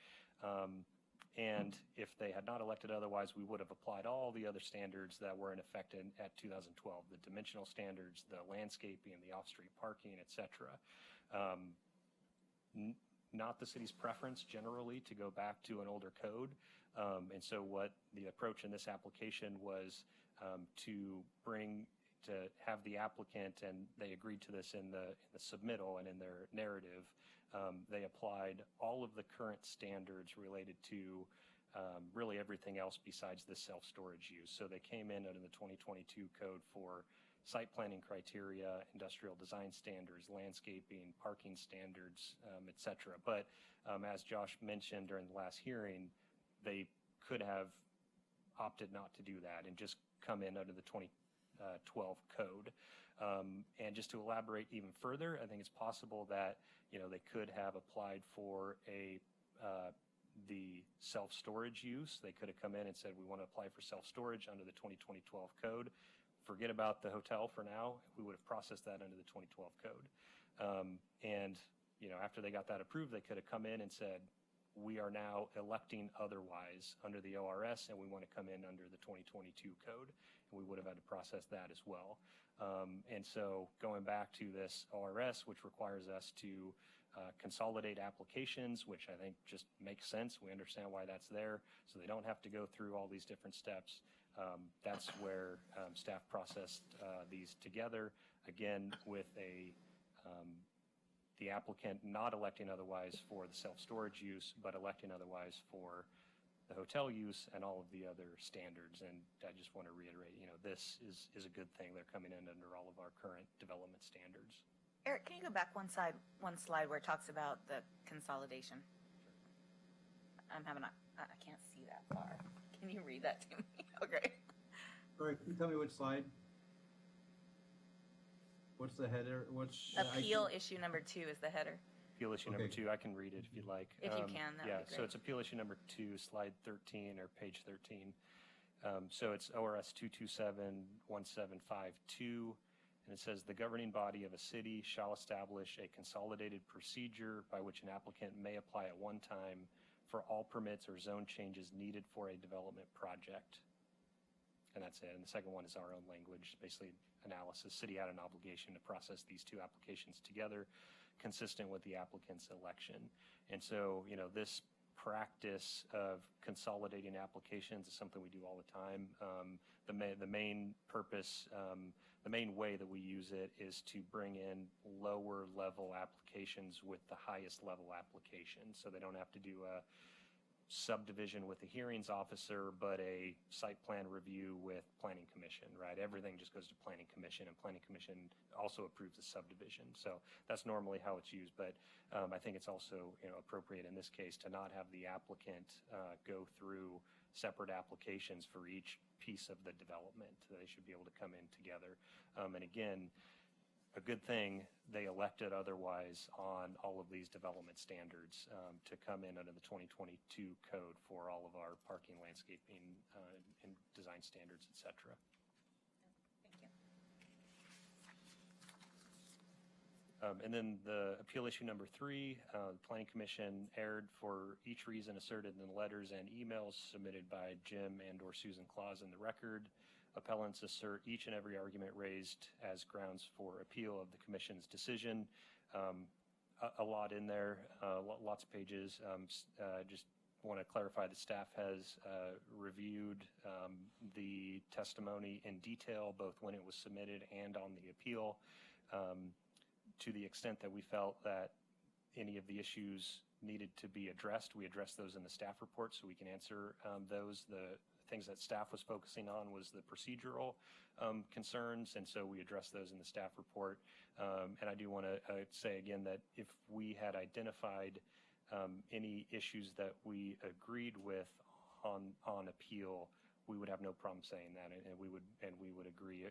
And if they had not elected otherwise, we would have applied all the other standards that were in effect at 2012, the dimensional standards, the landscaping, the off-street parking, et cetera. Not the city's preference generally to go back to an older code. And so what the approach in this application was to have the applicant, and they agreed to this in the submittal and in their narrative, they applied all of the current standards related to really everything else besides the self-storage use. So they came in under the 2022 code for site planning criteria, industrial design standards, landscaping, parking standards, et cetera. But as Josh mentioned during the last hearing, they could have opted not to do that and just come in under the 2012 code. And just to elaborate even further, I think it's possible that, they could have applied for the self-storage use. They could have come in and said, we want to apply for self-storage under the 2012 code. Forget about the hotel for now. We would have processed that under the 2012 code. And after they got that approved, they could have come in and said, we are now electing otherwise under the ORS, and we want to come in under the 2022 code. And we would have had to process that as well. And so going back to this ORS, which requires us to consolidate applications, which I think just makes sense. We understand why that's there, so they don't have to go through all these different steps. That's where staff processed these together, again, with the applicant not electing otherwise for the self-storage use, but electing otherwise for the hotel use and all of the other standards. And I just want to reiterate, this is a good thing. They're coming in under all of our current development standards. Eric, can you go back one slide where it talks about the consolidation? I can't see that far. Can you read that to me? Okay. All right, can you tell me which slide? What's the header? Appeal issue number 2 is the header. Appeal issue number 2, I can read it if you'd like. If you can, that would be great. So it's appeal issue number 2, slide 13 or page 13. So it's ORS 2271752, and it says the governing body of a city shall establish a consolidated procedure by which an applicant may apply at one time for all permits or zone changes needed for a development project. And that's it. And the second one is our own language, basically analysis. City had an obligation to process these two applications together, consistent with the applicant's election. And so, this practice of consolidating applications is something we do all the time. The main purpose, the main way that we use it is to bring in lower level applications with the highest level application. So they don't have to do a subdivision with the hearings officer, but a site plan review with planning commission, right? Everything just goes to planning commission, and planning commission also approves the subdivision. So that's normally how it's used, but I think it's also appropriate in this case to not have the applicant go through separate applications for each piece of the development. They should be able to come in together. And again, a good thing they elected otherwise on all of these development standards to come in under the 2022 code for all of our parking, landscaping, and design standards, et cetera. Thank you. And then the appeal issue number 3, the Planning Commission erred for each reason asserted in the letters and emails submitted by Jim and/or Susan Claus in the record. Appellants assert each and every argument raised as grounds for appeal of the Commission's decision. A lot in there, lots of pages. Just want to clarify that staff has reviewed the testimony in detail, both when it was submitted and on the appeal. To the extent that we felt that any of the issues needed to be addressed, we addressed those in the staff report, so we can answer those. The things that staff was focusing on was the procedural concerns, and so we addressed those in the staff report. And I do want to say again that if we had identified Any issues that we agreed with on appeal, we would have no problem saying that, and we would agree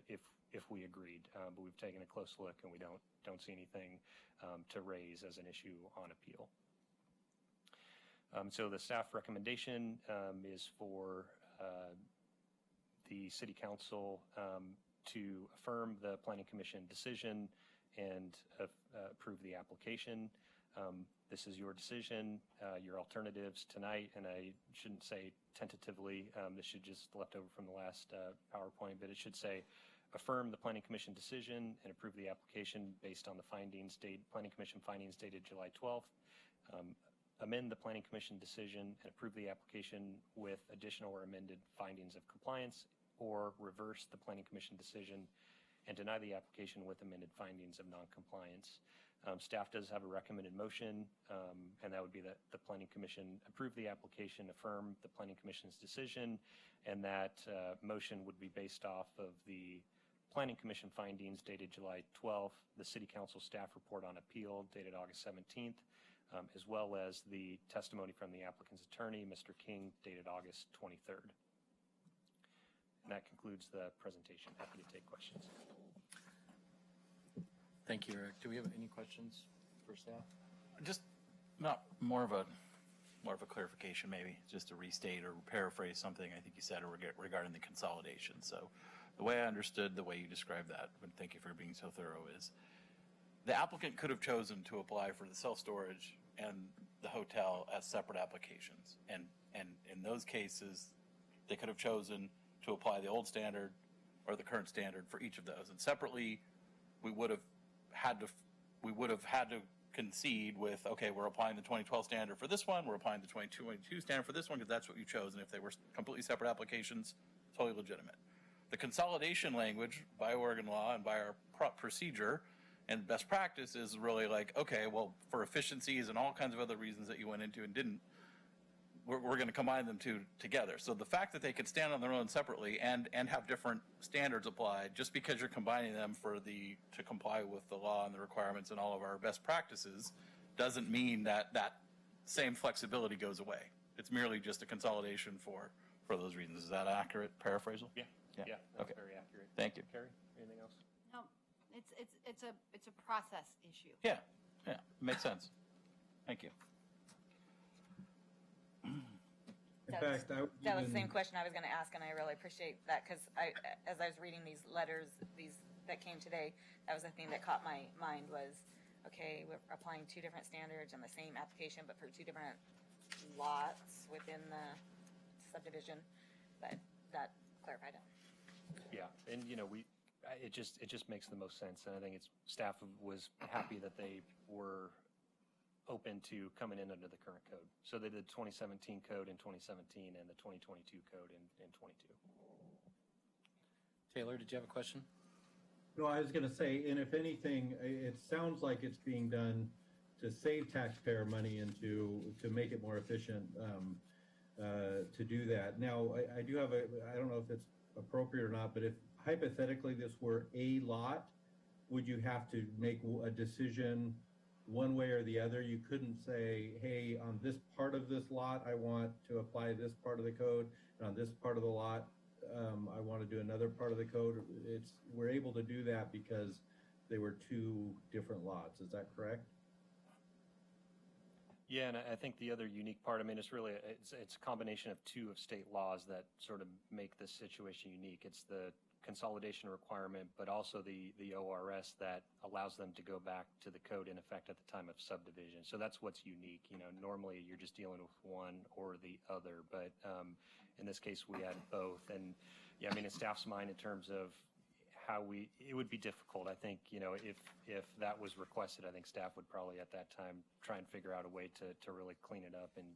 if we agreed. But we've taken a close look, and we don't see anything to raise as an issue on appeal. So the staff recommendation is for the City Council to affirm the Planning Commission decision and approve the application. This is your decision, your alternatives tonight, and I shouldn't say tentatively. This should just left over from the last PowerPoint, but it should say affirm the Planning Commission decision and approve the application based on the Planning Commission findings dated July 12th. Amend the Planning Commission decision and approve the application with additional or amended findings of compliance, or reverse the Planning Commission decision and deny the application with amended findings of noncompliance. Staff does have a recommended motion, and that would be that the Planning Commission approve the application, affirm the Planning Commission's decision, and that motion would be based off of the Planning Commission findings dated July 12th, the City Council staff report on appeal dated August 17th, as well as the testimony from the applicant's attorney, Mr. King, dated August 23rd. And that concludes the presentation. Happy to take questions. Thank you, Eric. Do we have any questions for staff? Just not more of a clarification, maybe, just to restate or paraphrase something I think you said regarding the consolidation. So the way I understood the way you described that, but thank you for being so thorough, is the applicant could have chosen to apply for the self-storage and the hotel as separate applications. And in those cases, they could have chosen to apply the old standard or the current standard for each of those. And separately, we would have had to concede with, okay, we're applying the 2012 standard for this one, we're applying the 2022 standard for this one, because that's what you chose. And if they were completely separate applications, totally legitimate. The consolidation language by Oregon law and by our procedure and best practice is really like, okay, well, for efficiencies and all kinds of other reasons that you went into and didn't, we're going to combine them two together. So the fact that they could stand on their own separately and have different standards applied, just because you're combining them to comply with the law and the requirements and all of our best practices, doesn't mean that same flexibility goes away. It's merely just a consolidation for those reasons. Is that accurate paraphrasal? Yeah, that's okay. very accurate. Thank you. Carrie, anything else? No, it's a process issue. Yeah, makes sense. Thank you. In fact, That was the same question I was going to ask, and I really appreciate that, because as I was reading these letters, that came today, that was the thing that caught my mind was, okay, we're applying two different standards in the same application, but for two different lots within the subdivision, but that clarified it. Yeah, and it just makes the most sense, and I think staff was happy that they were open to coming in under the current code. So they did 2017 code in 2017 and the 2022 code in 22. Taylor, did you have a question? No, I was going to say, and if anything, it sounds like it's being done to save taxpayer money and to make it more efficient to do that. Now, I do have I don't know if it's appropriate or not, but if hypothetically this were a lot, would you have to make a decision one way or the other? You couldn't say, hey, on this part of this lot, I want to apply this part of the code, and on this part of the lot, I want to do another part of the code. We're able to do that because they were two different lots. Is that correct? Yeah, and I think the other unique part, it's a combination of two of state laws that sort of make this situation unique. It's the consolidation requirement, but also the ORS that allows them to go back to the code in effect at the time of subdivision. So that's what's unique. Normally you're just dealing with one or the other, but in this case we had both. And yeah, in staff's mind, in terms of how it would be difficult. I think, if that was requested, I think staff would probably at that time try and figure out a way to really clean it up and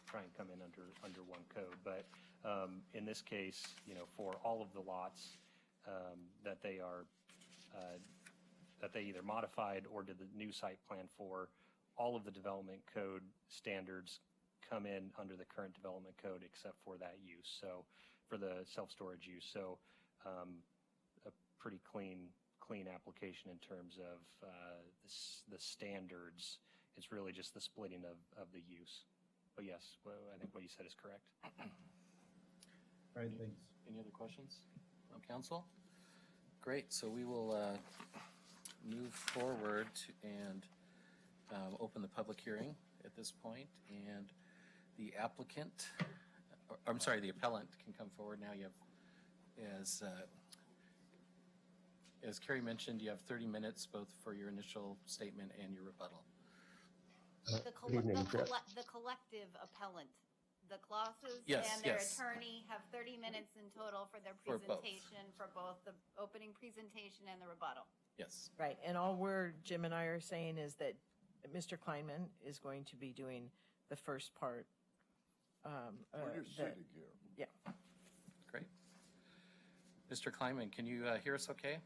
try and come in under one code. But in this case, for all of the lots that they either modified or did the new site plan for, all of the development code standards come in under the current development code except for that use. So for the self-storage use. So a pretty clean application in terms of the standards It's really just the splitting of the use. But yes, well, I think what you said is correct. All right, thanks. Any other questions from council? Great, so we will move forward and open the public hearing at this point, and the applicant, I'm sorry, the appellant can come forward now. You have, as Carrie mentioned, you have 30 minutes both for your initial statement and your rebuttal. The collective appellant, the Clauses Yes, and their yes. attorney have 30 minutes in total for their For both. presentation, for both the opening presentation and the rebuttal. Yes. Right, and all Jim and I are saying is that Mr. Kleinman is going to be doing the first part. We're just sitting here. Yeah. Great. Mr. Kleinman, can you hear us okay?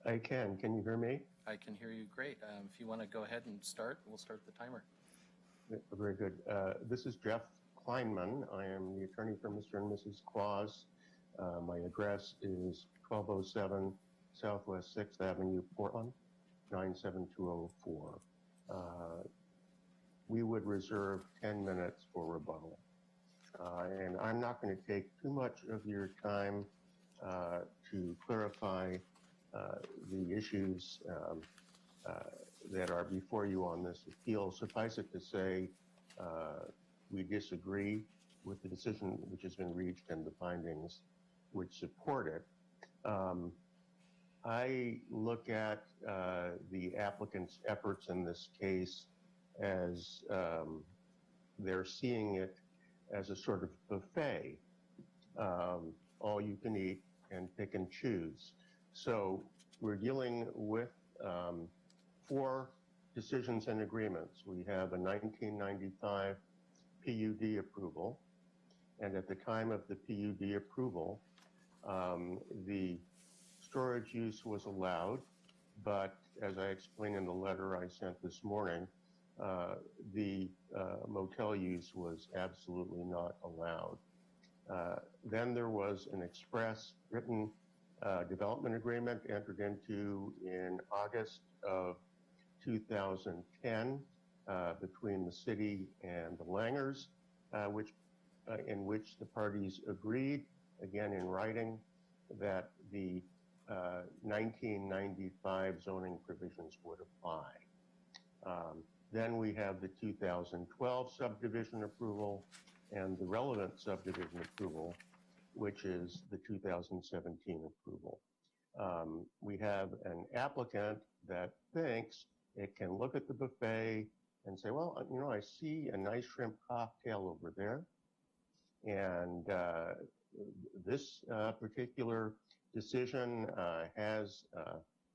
I can. Can you hear me? I can hear you great. If you want to go ahead and start, we'll start the timer. Very good. This is Jeff Kleinman. I am the attorney for Mr. and Mrs. Claus. My address is 1207 Southwest 6th Avenue, Portland, 97204. We would reserve 10 minutes for rebuttal. And I'm not going to take too much of your time to clarify the issues that are before you on this appeal. Suffice it to say, we disagree with the decision which has been reached and the findings which support it. I look at the applicant's efforts in this case as they're seeing it as a sort of buffet, all you can eat and pick and choose. So we're dealing with 4 decisions and agreements. We have a 1995 PUD approval, and at the time of the PUD approval, the storage use was allowed, but as I explained in the letter I sent this morning, the motel use was absolutely not allowed. Then there was an express written development agreement entered into in August of 2010 between the city and the Langers, in which the parties agreed, again in writing, that the 1995 zoning provisions would apply. Then we have the 2012 subdivision approval and the relevant subdivision approval, which is the 2017 approval. We have an applicant that thinks it can look at the buffet and say, well, you know, I see a nice shrimp cocktail over there. And this particular decision has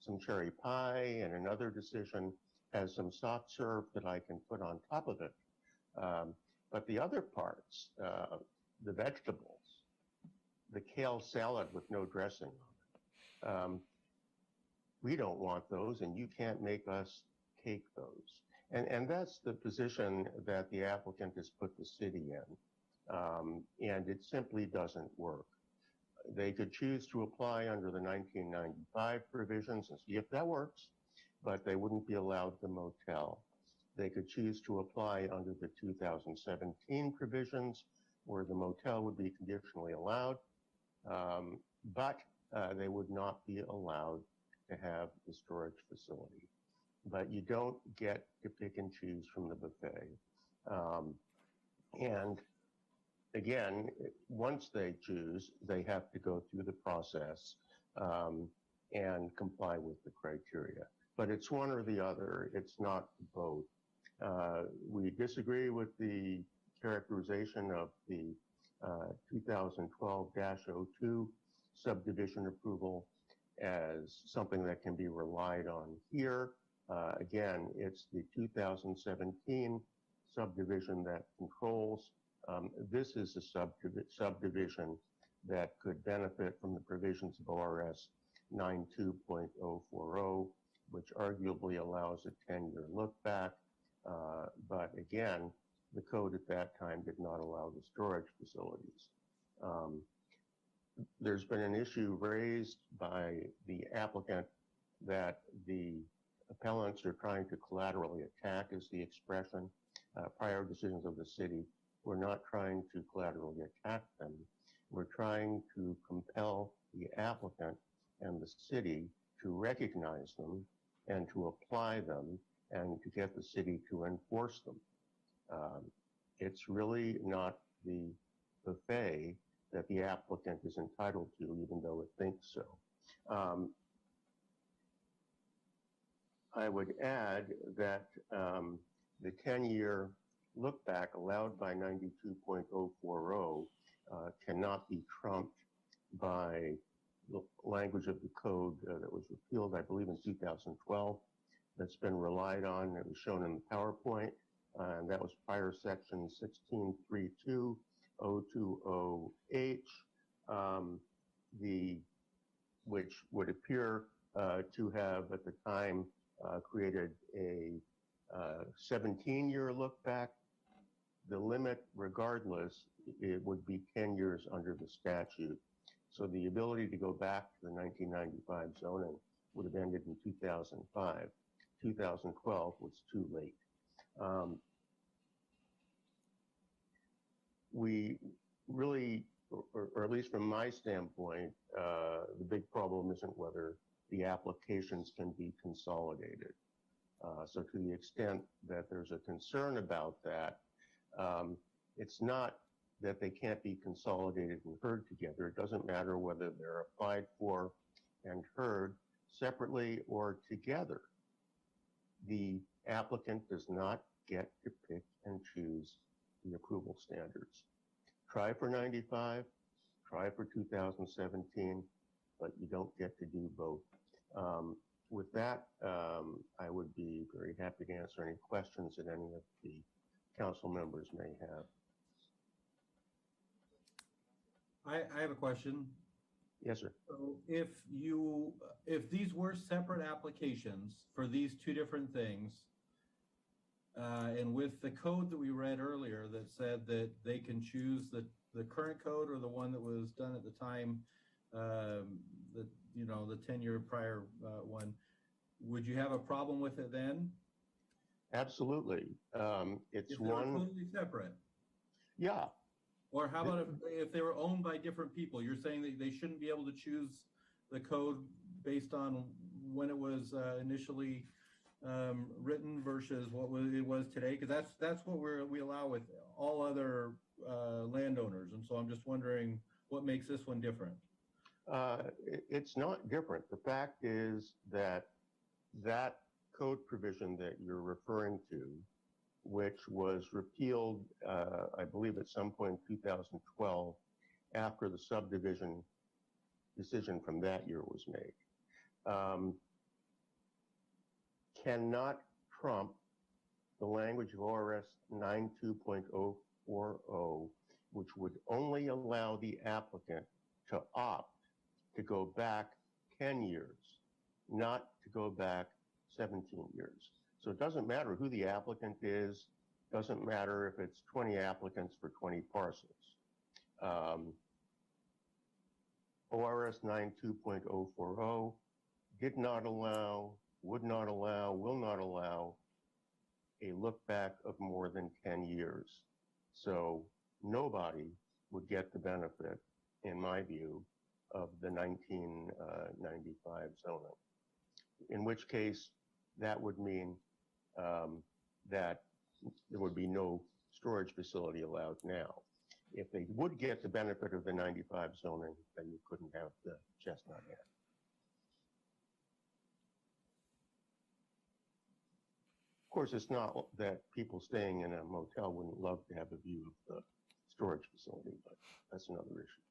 some cherry pie, and another decision has some soft serve that I can put on top of it. But the other parts, the vegetables, the kale salad with no dressing on it, we don't want those, and you can't make us take those. And that's the position that the applicant has put the city in, and it simply doesn't work. They could choose to apply under the 1995 provisions and see if that works, but they wouldn't be allowed the motel. They could choose to apply under the 2017 provisions, where the motel would be conditionally allowed, but they would not be allowed to have the storage facility. But you don't get to pick and choose from the buffet. And again, once they choose, they have to go through the process and comply with the criteria. But it's one or the other. It's not both. We disagree with the characterization of the 2012-02 subdivision approval as something that can be relied on here. Again, it's the 2017 subdivision that controls. This is a subdivision that could benefit from the provisions of ORS 92.040, which arguably allows a 10-year look back. But again, the code at that time did not allow the storage facilities. There's been an issue raised by the applicant that the appellants are trying to collaterally attack, is the expression, prior decisions of the city. We're not trying to collaterally attack them. We're trying to compel the applicant and the city to recognize them and to apply them and to get the city to enforce them. It's really not the buffet that the applicant is entitled to, even though it thinks so. I would add that the 10-year look back allowed by 92.040 cannot be trumped by the language of the code that was repealed, I believe, in 2012. That's been relied on. It was shown in the PowerPoint, and that was prior section 1632.020H, which would appear to have at the time created a 17-year look back. The limit, regardless, it would be 10 years under the statute. So the ability to go back to the 1995 zoning would have ended in 2005. 2012 was too late. We really, or at least from my standpoint, the big problem isn't whether the applications can be consolidated. So to the extent that there's a concern about that, it's not that they can't be consolidated and heard together. It doesn't matter whether they're applied for and heard separately or together. The applicant does not get to pick and choose the approval standards. Try for 95, try for 2017, but you don't get to do both. With that, I would be very happy to answer any questions that any of the council members may have. I have a question. Yes, sir. So if these were separate applications for these two different things, and with the code that we read earlier that said that they can choose the current code or the one that was done at the time, the 10-year prior one, would you have a problem with it then? Absolutely. It's if they were totally separate. Yeah. Or how about if they were owned by different people? You're saying that they shouldn't be able to choose the code based on when it was initially written versus what it was today? Because that's what we allow with all other landowners. And so I'm just wondering what makes this one different. It's not different. The fact is that code provision that you're referring to, which was repealed, I believe at some point in 2012, after the subdivision decision from that year was made, cannot trump the language of ORS 92.040, which would only allow the applicant to opt to go back 10 years, not to go back 17 years. So it doesn't matter who the applicant is, doesn't matter if it's 20 applicants for 20 parcels. ORS 92.040 did not allow, would not allow, will not allow a look back of more than 10 years. So nobody would get the benefit, in my view, of the 1995 zoning. In which case, that would mean that there would be no storage facility allowed now. If they would get the benefit of the 95 zoning, then you couldn't have the Chestnut Inn. Of course, it's not that people staying in a motel wouldn't love to have a view of the storage facility, but that's another issue.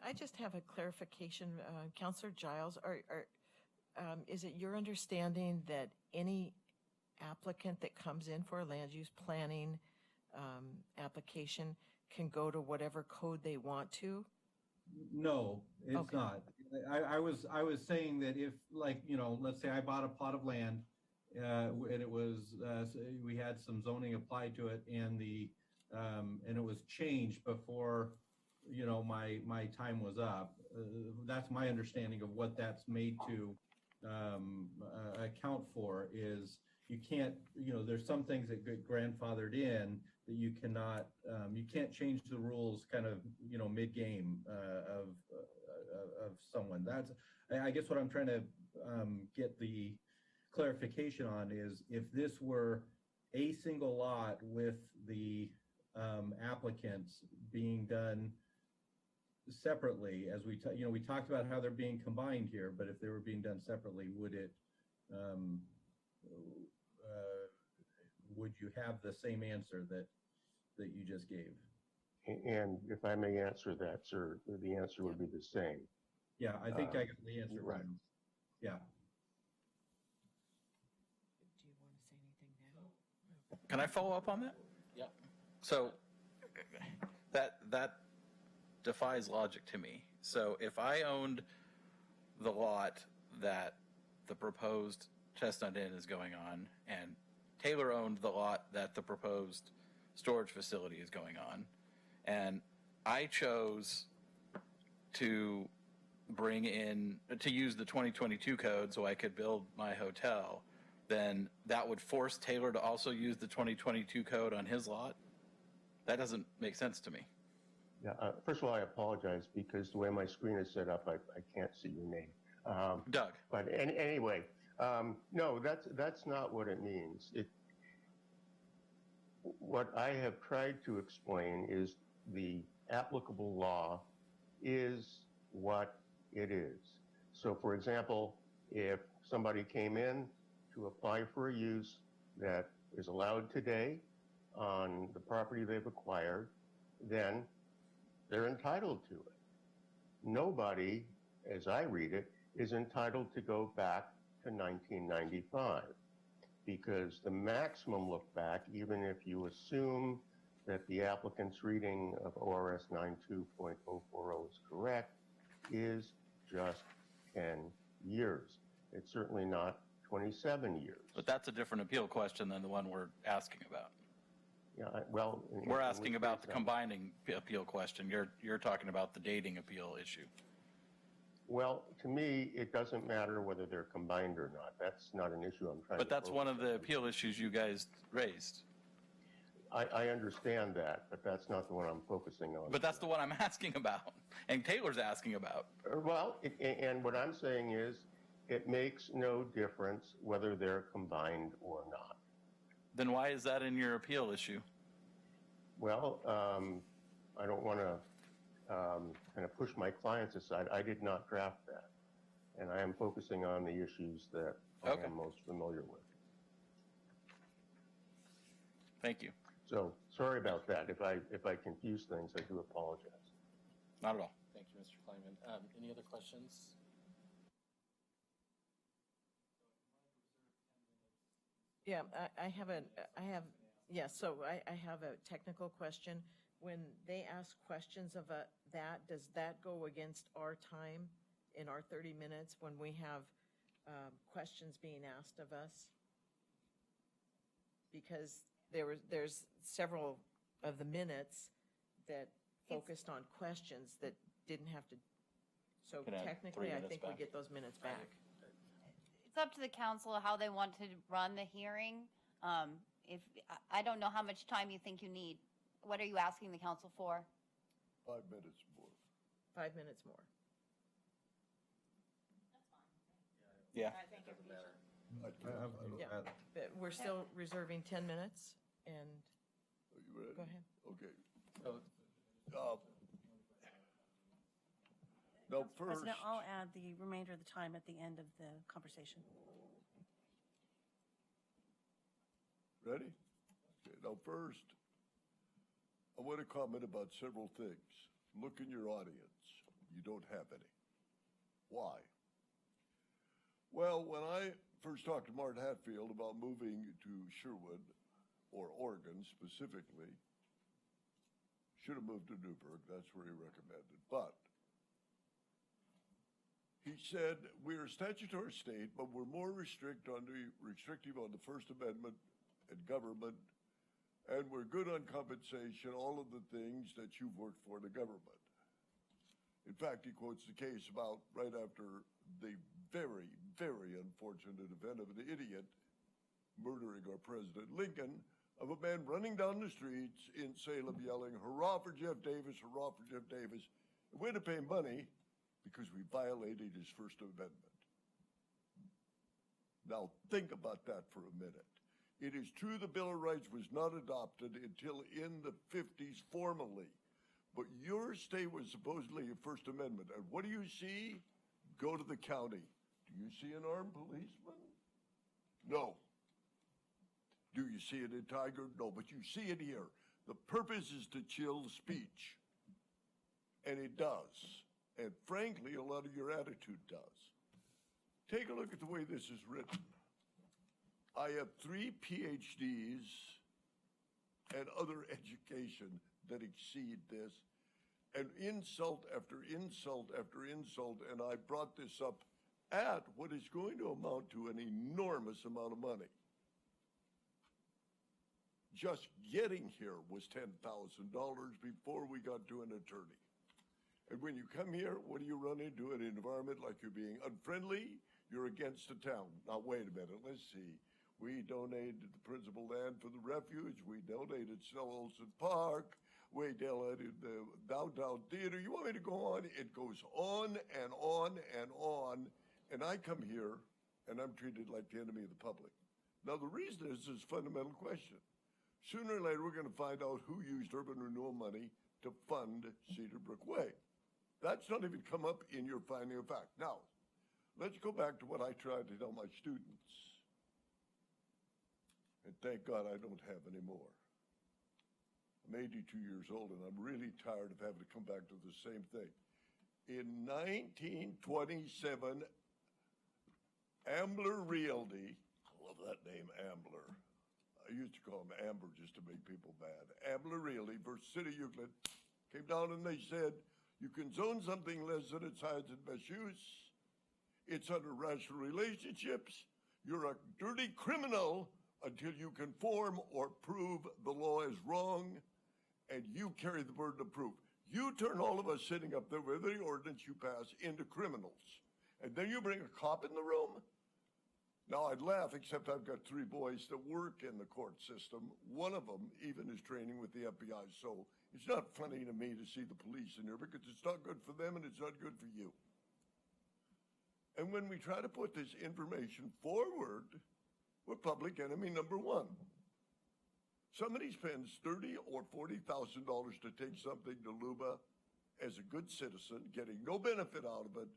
I just have a clarification, Councillor Giles. Is it your understanding that any applicant that comes in for a land use planning application can go to whatever code they want to? No, it's not. I was saying that if, like, let's say I bought a plot of land and it was we had some zoning applied to it, and the and it was changed before, my time was up. That's my understanding of what that's made to account for is you can't, there's some things that get grandfathered in that you cannot, you can't change the rules kind of, mid-game of someone. That's, I guess what I'm trying to get the clarification on is if this were a single lot with the applicants being done separately, as we talked about how they're being combined here, but if they were being done separately, would it would you have the same answer that you just gave? And if I may answer that, sir, the answer would be the same. Yeah, I think I got the answer right. Yeah. Do you want to say anything now? Can I follow up on that? Yeah. So that defies logic to me. So if I owned the lot that the proposed Chestnut Inn is going on, and Taylor owned the lot that the proposed storage facility is going on, and I chose to use the 2022 code so I could build my hotel, then that would force Taylor to also use the 2022 code on his lot? That doesn't make sense to me. Yeah, first of all, I apologize because the way my screen is set up, I can't see your name. Doug. But anyway, no, that's not what it means. What I have tried to explain is the applicable law is what it is. So, for example, if somebody came in to apply for a use that is allowed today on the property they've acquired, then they're entitled to it. Nobody, as I read it, is entitled to go back to 1995 because the maximum look back, even if you assume that the applicant's reading of ORS 92.040 is correct, is just 10 years. It's certainly not 27 years. But that's a different appeal question than the one we're asking about. Yeah, well, We're asking about the combining appeal question. You're talking about the dating appeal issue. Well, to me, it doesn't matter whether they're combined or not. That's not an issue I'm trying to But that's one of the on. appeal issues you guys raised. I understand that, but that's not the one I'm focusing on. But that's the one I'm asking about, and Taylor's asking about. Well, and what I'm saying is it makes no difference whether they're combined or not. Then why is that in your appeal issue? Well, I don't want to kind of push my clients aside. I did not draft that. And I am focusing on the issues that I am most familiar with. Thank you. So sorry about that. If I confuse things, I do apologize. Not at all. Thank you, Mr. Kleinman. Any other questions? Yeah, I have a technical question. When they ask questions of that, does that go against our time in our 30 minutes when we have questions being asked of us? Because there's several of the minutes that focused on questions that didn't have to, so Can I have technically, 3 I minutes think we back? get those minutes back. It's up to the council how they want to run the hearing. If I don't know how much time you think you need. What are you asking the council for? 5 minutes more. 5 minutes more. Yeah. I think it would be. Yeah, but we're still reserving 10 minutes, and Are you ready? go ahead. Okay. Oh, Now, first, President, I'll add the remainder of the time at the end of the conversation. ready? Okay, now first, I want to comment about several things. Look in your audience. You don't have any. Why? Well, when I first talked to Martin Hatfield about moving to Sherwood, or Oregon specifically, should have moved to Newburgh, that's where he recommended. But he said, we're a statutory state, but we're more restrictive on the First Amendment and government and we're good on compensation, all of the things that you've worked for the government. In fact, he quotes the case about right after the very, very unfortunate event of an idiot murdering our President Lincoln, of a man running down the streets in Salem yelling, "Hurrah for Jeff Davis, hurrah for Jeff Davis." And we had to pay money because we violated his First Amendment. Now think about that for a minute. It is true the Bill of Rights was not adopted until in the 50s formally, but your state was supposedly a First Amendment. And what do you see? Go to the county. Do you see an armed policeman? No. Do you see it in Tiger? No, but you see it here. The purpose is to chill speech. And it does. And frankly, a lot of your attitude does. Take a look at the way this is written. I have 3 PhDs and other education that exceed this, and insult after insult after insult, and I brought this up at what is going to amount to an enormous amount of money. Just getting here was $10,000 before we got to an attorney. And when you come here, what do you run into? An environment like you're being unfriendly, you're against the town. Now, wait a minute, let's see. We donated the principal land for the refuge. We donated Snell Olson Park. We donated the downtown theater. You want me to go on? It goes on and on and on. And I come here and I'm treated like the enemy of the public. Now, the reason is this fundamental question. Sooner or later, we're going to find out who used urban renewal money to fund Cedar Brook Way. That's not even come up in your finding of fact. Now, let's go back to what I tried to tell my students. And thank God I don't have any more. I'm 82 years old and I'm really tired of having to come back to the same thing. In 1927, Ambler Realty, I love that name, Ambler. I used to call him Amber just to make people mad. Ambler Realty versus City of Euclid came down and they said, you can zone something less than its highest and best use. It's under rational relationships. You're a dirty criminal until you conform or prove the law is wrong, and you carry the burden of proof. You turn all of us sitting up there with the ordinance you pass into criminals, and then you bring a cop in the room? Now, I'd laugh, except I've got 3 boys that work in the court system. One of them even is training with the FBI, so it's not funny to me to see the police in here because it's not good for them and it's not good for you. And when we try to put this information forward, we're public enemy number 1. Somebody spends $30,000 or $40,000 to take something to Luba as a good citizen, getting no benefit out of it,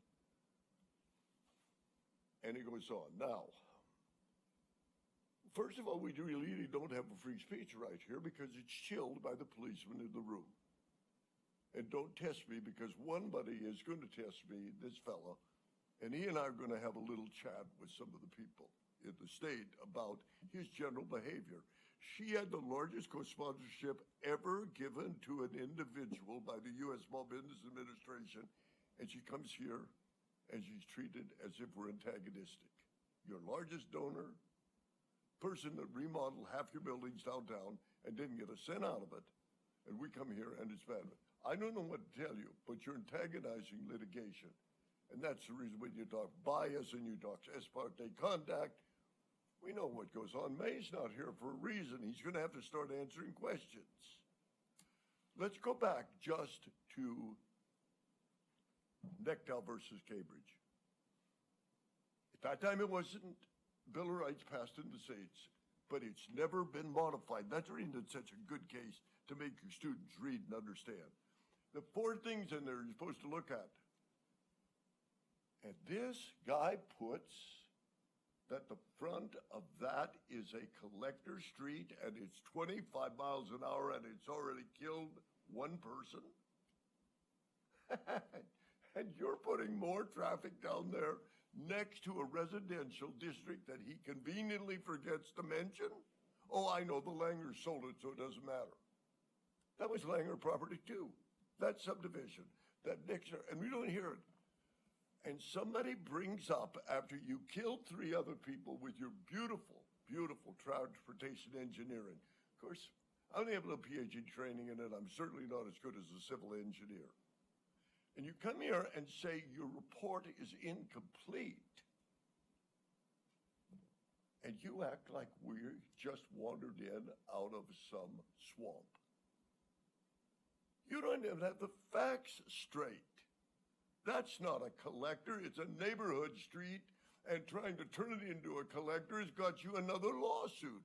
and it goes on. Now, first of all, we really don't have a free speech right here because it's chilled by the policeman in the room. And don't test me because one buddy is going to test me, this fella, and he and I are going to have a little chat with some of the people in the state about his general behavior. She had the largest co-sponsorship ever given to an individual by the U.S. Small Business Administration, and she comes here and she's treated as if we're antagonistic. Your largest donor, person that remodeled half your buildings downtown and didn't get a cent out of it, and we come here and it's bad. I don't know what to tell you, but you're antagonizing litigation. And that's the reason when you talk bias and you talk ex parte contact, we know what goes on. May's not here for a reason. He's going to have to start answering questions. Let's go back just to Nectal versus Cambridge. At that time, it wasn't Bill of Rights passed in the states, but it's never been modified. That's the reason it's such a good case to make your students read and understand. The 4 things in there you're supposed to look at. And this guy puts that the front of that is a collector street and it's 25 miles an hour and it's already killed 1 person. And you're putting more traffic down there next to a residential district that he conveniently forgets to mention? Oh, I know, the Langers sold it, so it doesn't matter. That was Langer property too. That subdivision, that next, and we don't hear it. And somebody brings up, after you killed 3 other people with your beautiful, beautiful transportation engineering. Of course, I only have a little PhD training in it. I'm certainly not as good as a civil engineer. And you come here and say your report is incomplete. And you act like we just wandered in out of some swamp. You don't even have the facts straight. That's not a collector, it's a neighborhood street, and trying to turn it into a collector has got you another lawsuit.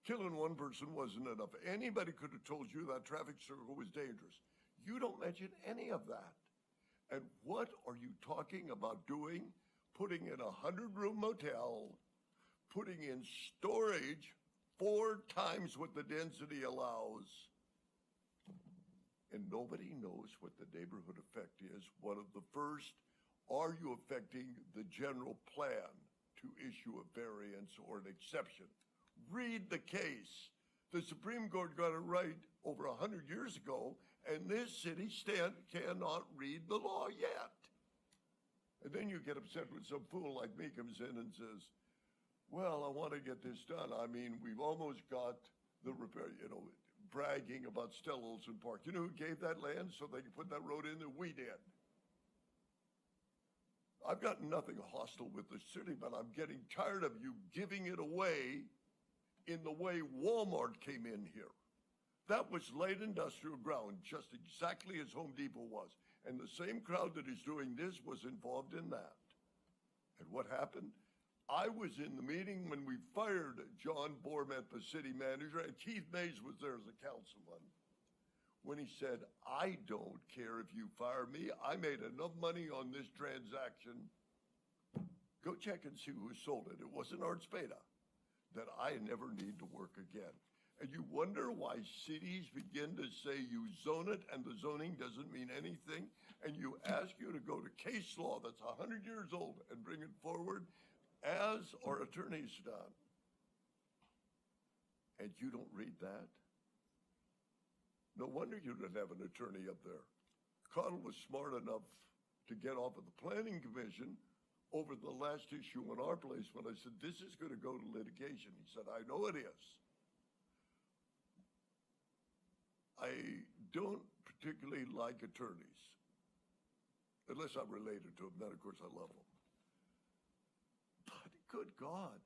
Killing one person wasn't enough. Anybody could have told you that traffic circle was dangerous. You don't mention any of that. And what are you talking about doing? Putting in a 100-room motel, putting in storage 4 times what the density allows. And nobody knows what the neighborhood effect is. One of the first, are you affecting the general plan to issue a variance or an exception? Read the case. The Supreme Court got it right over 100 years ago, and this city cannot read the law yet. And then you get upset when some fool like me comes in and says, well, I want to get this done. I mean, we've almost got the repair, bragging about Stella Olson Park. You know who gave that land so they could put that road in there? We did. I've got nothing hostile with the city, but I'm getting tired of you giving it away in the way Walmart came in here. That was light industrial ground, just exactly as Home Depot was. And the same crowd that is doing this was involved in that. And what happened? I was in the meeting when we fired John Bormet, the city manager, and Keith Mays was there as a councilman. When he said, I don't care if you fire me, I made enough money on this transaction. Go check and see who sold it. It wasn't Art Spada. That I never need to work again. And you wonder why cities begin to say you zone it and the zoning doesn't mean anything, and you ask you to go to case law that's 100 years old and bring it forward, as our attorneys done. And you don't read that? No wonder you didn't have an attorney up there. Connell was smart enough to get off of the planning commission over the last issue in our place when I said, this is going to go to litigation. He said, I know it is. I don't particularly like attorneys, unless I'm related to them. Then, of course, I love them. But good God,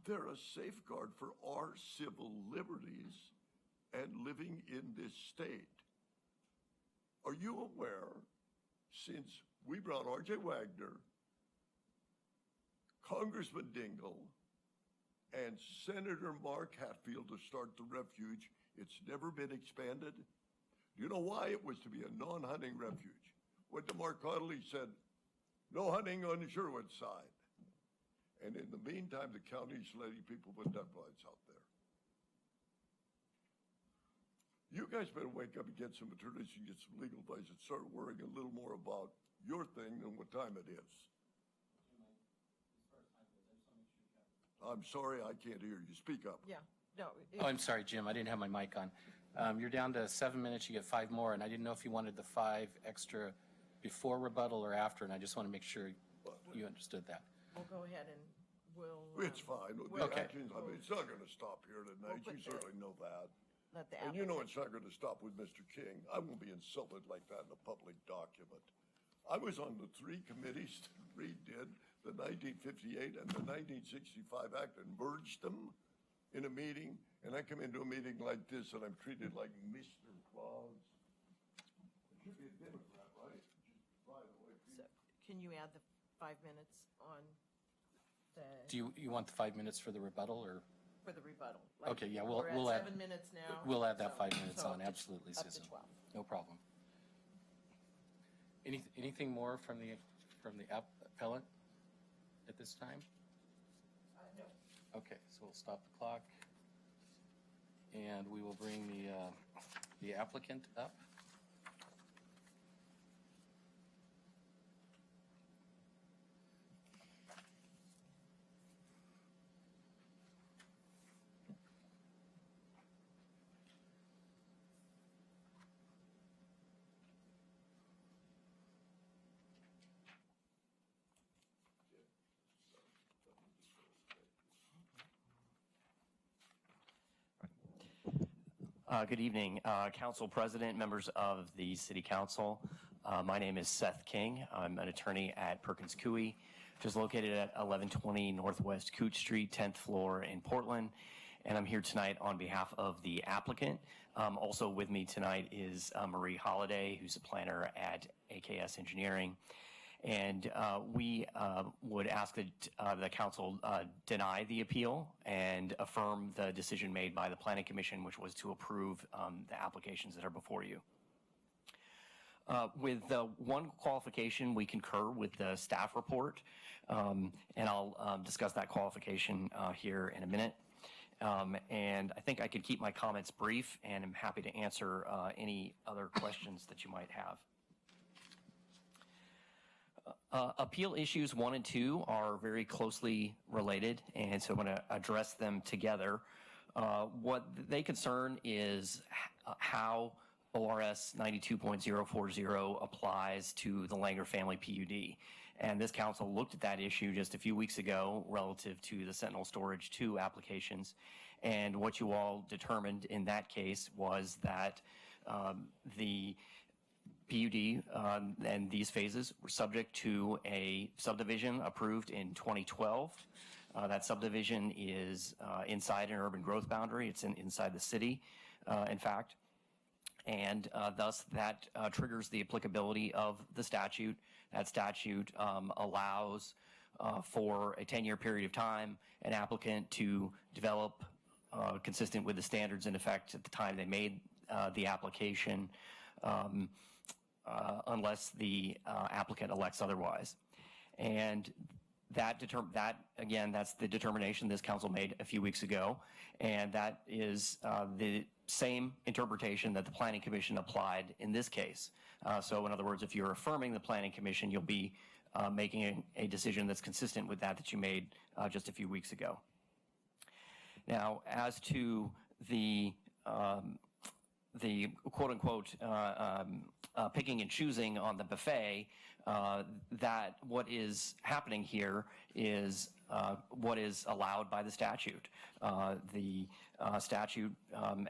they're a safeguard for our civil liberties and living in this state. Are you aware, since we brought R.J. Wagner, Congressman Dingell, and Senator Mark Hatfield to start the refuge, it's never been expanded? Do you know why? It was to be a non-hunting refuge. Went to Mark Connolly, said, no hunting on the Sherwood side. And in the meantime, the county's letting people put duck blinds out there. You guys better wake up and get some attorneys and get some legal advice and start worrying a little more about your thing than what time it is. I'm sorry, I can't hear you. Speak up. Yeah, no. Oh, I'm sorry, Jim, I didn't have my mic on. You're down to 7 minutes, you get 5 more, and I didn't know if you wanted the 5 extra before rebuttal or after, and I just want to make sure you understood that. We'll go ahead and we'll. It's fine. Okay. It's not going to stop here tonight. You certainly know that. Let the And you know applicant- it's not going to stop with Mr. King. I won't be insulted like that in a public document. I was on the 3 committees that Reed did, the 1958 and the 1965 Act, and merged them in a meeting. And I come into a meeting like this and I'm treated like Mr. Claus. It should be a Democrat, right? Just by the way. So, can you add the 5 minutes on the, Do you want the 5 minutes for the rebuttal, or? for the rebuttal? Okay, yeah, we're we'll at add. 7 minutes now. We'll add that so- 5 minutes so on, up to- absolutely, Up to Susan. 12. No problem. Anything more from the appellant at this time? No. Okay, so we'll stop the clock. And we will bring the applicant up. Good evening, Council President, members of the City Council. My name is Seth King. I'm an attorney at Perkins Coie, which is located at 1120 Northwest Cooch Street, 10th floor in Portland. And I'm here tonight on behalf of the applicant. Also with me tonight is Marie Holliday, who's a planner at AKS Engineering. And we would ask that the council deny the appeal and affirm the decision made by the Planning Commission, which was to approve the applications that are before you. With one qualification, we concur with the staff report, and I'll discuss that qualification here in a minute. And I think I could keep my comments brief, and I'm happy to answer any other questions that you might have. Appeal issues 1 and 2 are very closely related, and so I'm going to address them together. What they concern is how ORS 92.040 applies to the Langer family PUD. And this council looked at that issue just a few weeks ago relative to the Sentinel Storage 2 applications. And what you all determined in that case was that the PUD and these phases were subject to a subdivision approved in 2012. That subdivision is inside an urban growth boundary. It's inside the city, in fact. And thus that triggers the applicability of the statute. That statute allows for a 10-year period of time an applicant to develop consistent with the standards in effect at the time they made the application, unless the applicant elects otherwise. And that again, that's the determination this council made a few weeks ago, and that is the same interpretation that the Planning Commission applied in this case. So in other words, if you're affirming the Planning Commission, you'll be making a decision that's consistent with that you made just a few weeks ago. Now, as to the quote-unquote picking and choosing on the buffet, that what is happening here is what is allowed by the statute. The statute,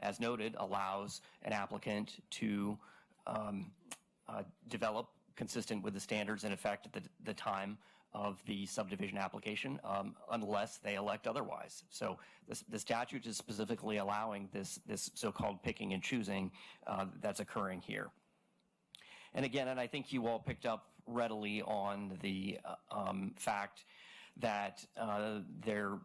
as noted, allows an applicant to develop consistent with the standards in effect at the time of the subdivision application, unless they elect otherwise. So the statute is specifically allowing this so-called picking and choosing that's occurring here. And again, and I think you all picked up readily on the fact that there are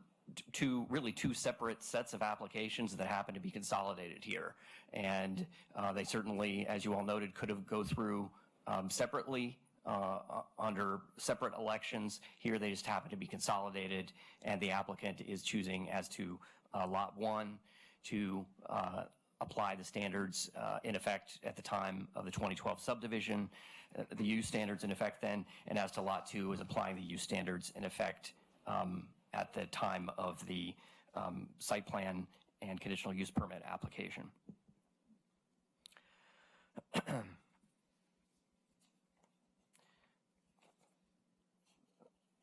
two separate sets of applications that happen to be consolidated here. And they certainly, as you all noted, could have go through separately under separate elections. Here they just happen to be consolidated, and the applicant is choosing as to Lot 1 to apply the standards in effect at the time of the 2012 subdivision, the use standards in effect then, and as to Lot 2 is applying the use standards in effect at the time of the site plan and conditional use permit application.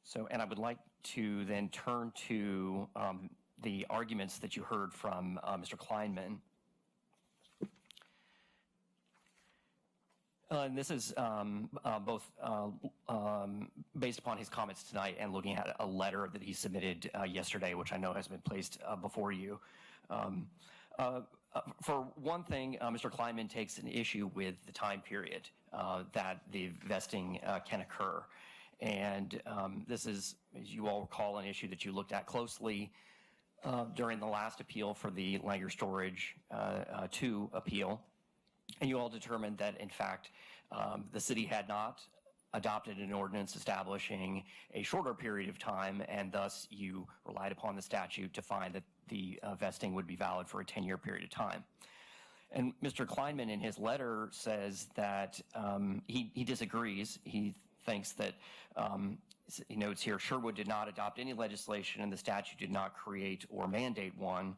So, and I would like to then turn to the arguments that you heard from Mr. Kleinman. And this is both based upon his comments tonight and looking at a letter that he submitted yesterday, which I know has been placed before you. For one thing, Mr. Kleinman takes an issue with the time period that the vesting can occur. And this is, as you all recall, an issue that you looked at closely during the last appeal for the Langer Storage 2 appeal. And you all determined that, in fact, the city had not adopted an ordinance establishing a shorter period of time, and thus you relied upon the statute to find that the vesting would be valid for a 10-year period of time. And Mr. Kleinman, in his letter, says that he disagrees. He thinks that, he notes here, Sherwood did not adopt any legislation and the statute did not create or mandate one,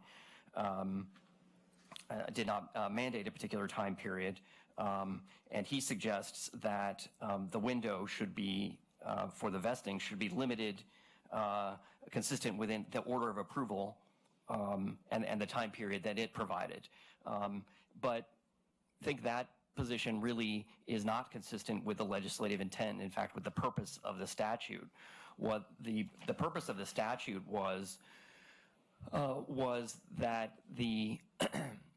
did not mandate a particular time period. And he suggests that the window should be, for the vesting, should be limited, consistent within the order of approval and the time period that it provided. But I think that position really is not consistent with the legislative intent, in fact, with the purpose of the statute. What the purpose of the statute was that the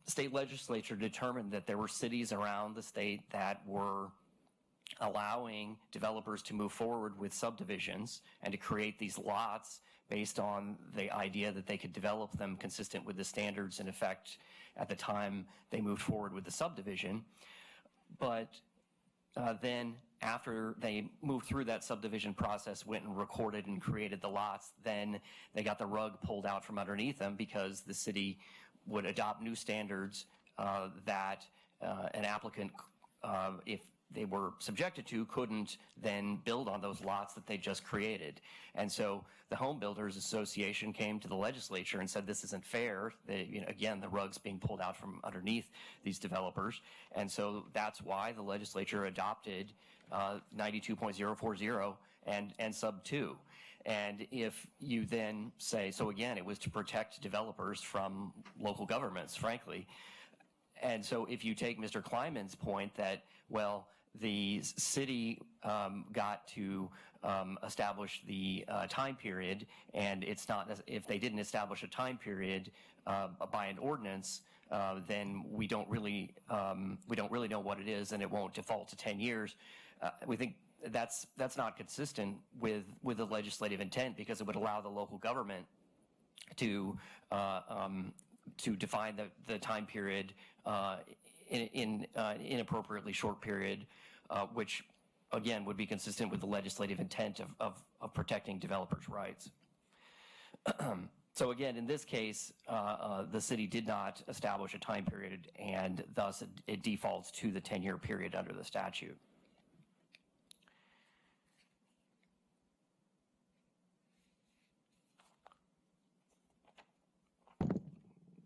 state legislature determined that there were cities around the state that were allowing developers to move forward with subdivisions and to create these lots based on the idea that they could develop them consistent with the standards in effect at the time they moved forward with the subdivision. But then after they moved through that subdivision process, went and recorded and created the lots, then they got the rug pulled out from underneath them because the city would adopt new standards that an applicant, if they were subjected to, couldn't then build on those lots that they just created. And so the Home Builders Association came to the legislature and said, this isn't fair. Again, the rug's being pulled out from underneath these developers. And so that's why the legislature adopted 92.040 and sub 2. And if you then say, so again, it was to protect developers from local governments, frankly. And so if you take Mr. Kleinman's point that, well, the city got to establish the time period, and it's not, if they didn't establish a time period by an ordinance, then we don't really know what it is, and it won't default to 10 years. We think that's not consistent with the legislative intent, because it would allow the local government to define the time period in an inappropriately short period, which again would be consistent with the legislative intent of protecting developers' rights. So again, in this case, the city did not establish a time period, and thus it defaults to the 10-year period under the statute.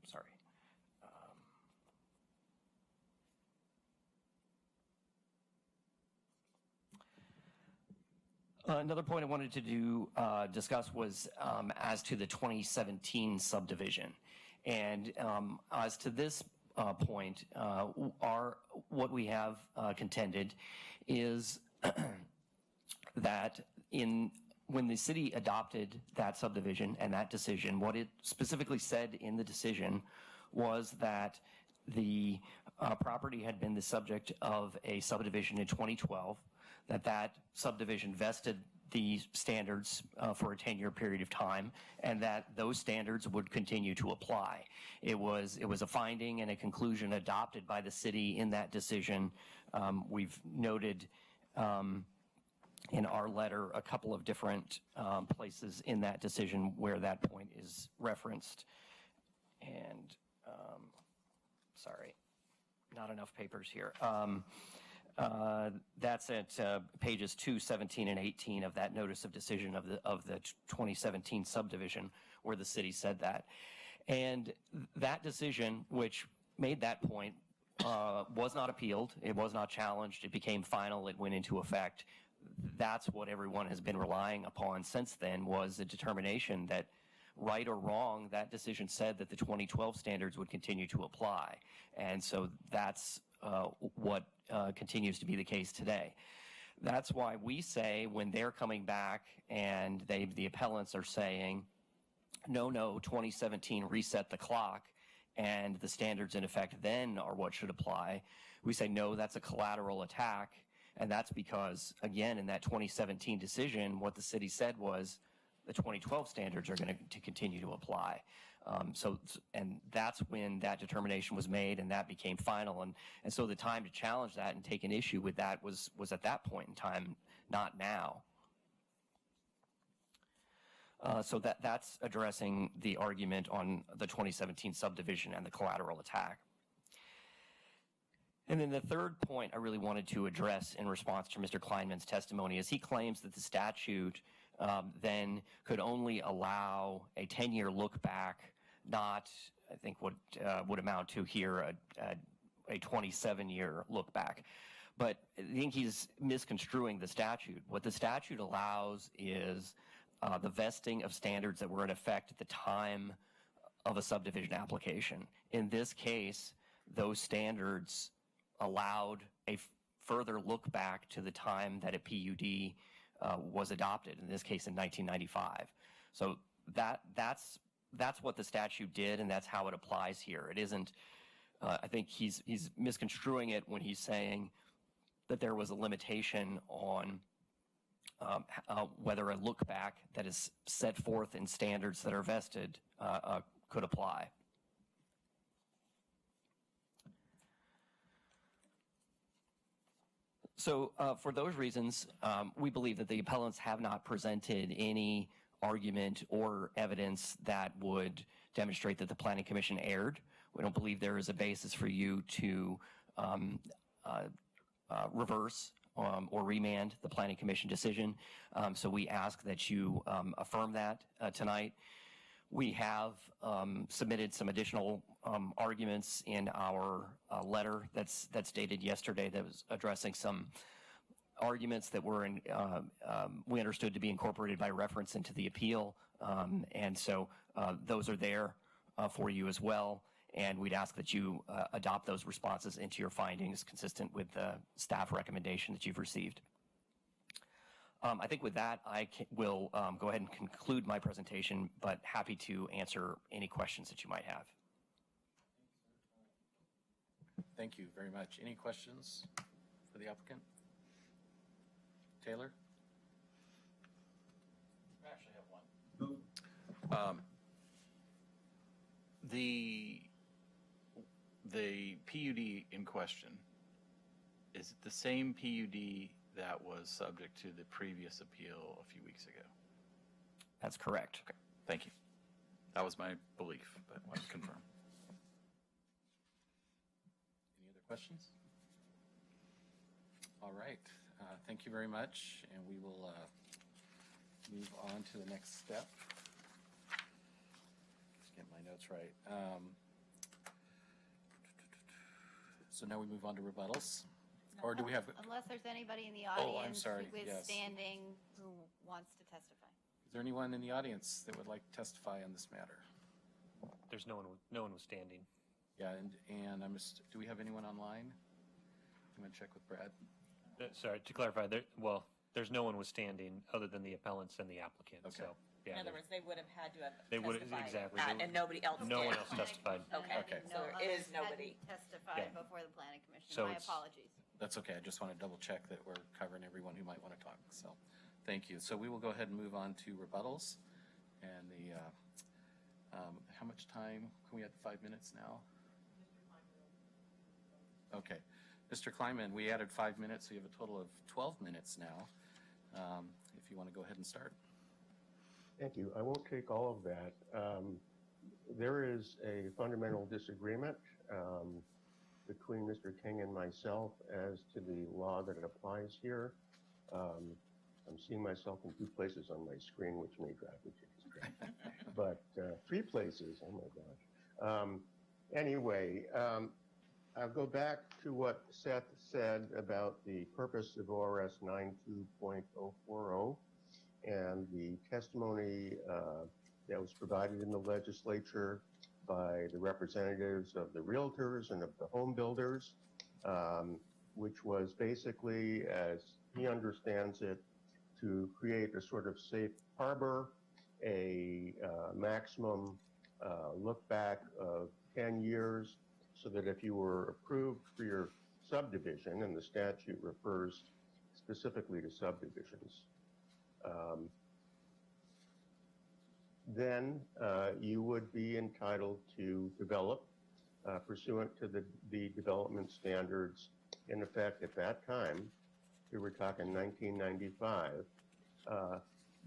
Sorry. Another point I wanted to discuss was as to the 2017 subdivision. And as to this point, what we have contended is that when the city adopted that subdivision and that decision, what it specifically said in the decision was that the property had been the subject of a subdivision in 2012, that subdivision vested the standards for a 10-year period of time, and that those standards would continue to apply. It was a finding and a conclusion adopted by the city in that decision. We've noted in our letter a couple of different places in that decision where that point is referenced. And sorry, not enough papers here. That's at pages 2, 17, and 18 of that notice of decision of the 2017 subdivision, where the city said that. And that decision, which made that point, was not appealed. It was not challenged. It became final. It went into effect. That's what everyone has been relying upon since then, was a determination that, right or wrong, that decision said that the 2012 standards would continue to apply. And so that's what continues to be the case today. That's why we say, when they're coming back and the appellants are saying, no, 2017 reset the clock and the standards in effect then are what should apply, we say, no, that's a collateral attack. And that's because, again, in that 2017 decision, what the city said was the 2012 standards are going to continue to apply. And that's when that determination was made, and that became final. And so the time to challenge that and take an issue with that was at that point in time, not now. So that's addressing the argument on the 2017 subdivision and the collateral attack. And then the third point I really wanted to address in response to Mr. Kleinman's testimony is he claims that the statute then could only allow a 10-year look back, not, I think, what would amount to here a 27-year look back. But I think he's misconstruing the statute. What the statute allows is the vesting of standards that were in effect at the time of a subdivision application. In this case, those standards allowed a further look back to the time that a PUD was adopted, in this case in 1995. So that's what the statute did, and that's how it applies here. It isn't, I think he's misconstruing it when he's saying that there was a limitation on whether a look back that is set forth in standards that are vested could apply. So for those reasons, we believe that the appellants have not presented any argument or evidence that would demonstrate that the Planning Commission erred. We don't believe there is a basis for you to reverse or remand the Planning Commission decision. So we ask that you affirm that tonight. We have submitted some additional arguments in our letter that's dated yesterday that was addressing some arguments that were we understood to be incorporated by reference into the appeal. And so those are there for you as well. And we'd ask that you adopt those responses into your findings consistent with the staff recommendation that you've received. I think with that, I will go ahead and conclude my presentation, but happy to answer any questions that you might have. Thank you very much. Any questions for the applicant? Taylor? I actually have one. The PUD in question, is it the same PUD that was subject to the previous appeal a few weeks ago? That's correct. Okay, thank you. That was my belief, but I wanted to confirm. Any other questions? All right, thank you very much, and we will move on to the next step. Let's get my notes right. So now we move on to rebuttals. Or do we have? Unless there's anybody in the Oh, I'm audience sorry, who is yes. standing who wants to testify. Is there anyone in the audience that would like to testify on this matter? There's no one was standing. Yeah, and I'm just, do we have anyone online? I'm gonna check with Brad. Sorry, to clarify, there's no one was standing other than the appellants and the applicant. Okay. So, In yeah, other words, they would have had to have They would have- testified, exactly. not- and nobody else did. no one else testified. Okay, so there is nobody. Testified Yeah. before the planning commission. So My it's- apologies. That's okay, I just want to double check that we're covering everyone who might want to talk, so, thank you. So we will go ahead and move on to rebuttals, and the, how much time, can we have 5 minutes now? Okay, Mr. Kleinman, we added 5 minutes, so you have a total of 12 minutes now, if you want to go ahead and start. Thank you. I won't take all of that. There is a fundamental disagreement between Mr. King and myself as to the law that applies here. I'm seeing myself in 2 places on my screen, which may drive me crazy. But 3 places, oh my gosh. Anyway, I'll go back to what Seth said about the purpose of ORS 92.040 and the testimony that was provided in the legislature by the representatives of the realtors and of the home builders, which was basically, as he understands it, to create a sort of safe harbor, a maximum look back of 10 years, so that if you were approved for your subdivision, and the statute refers specifically to subdivisions, then you would be entitled to develop pursuant to the development standards in effect at that time. We were talking 1995,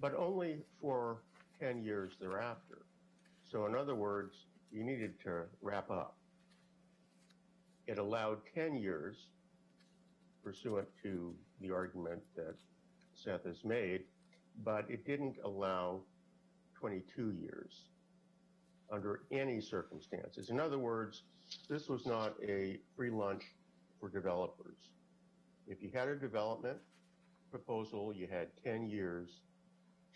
but only for 10 years thereafter. So in other words, you needed to wrap up. It allowed 10 years pursuant to the argument that Seth has made, but it didn't allow 22 years under any circumstances. In other words, this was not a free lunch for developers. If you had a development proposal, you had 10 years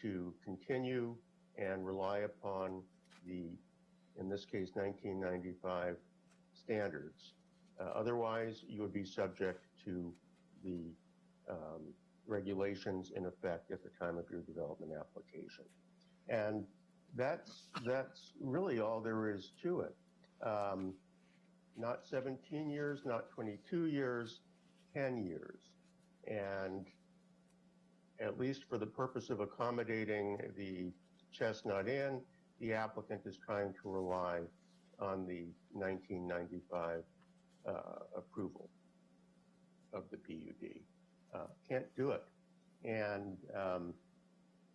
to continue and rely upon the, in this case, 1995 standards. Otherwise, you would be subject to the regulations in effect at the time of your development application. And that's really all there is to it. Not 17 years, not 22 years, 10 years. And at least for the purpose of accommodating the Chestnut Inn, the applicant is trying to rely on the 1995 approval of the PUD. Can't do it. And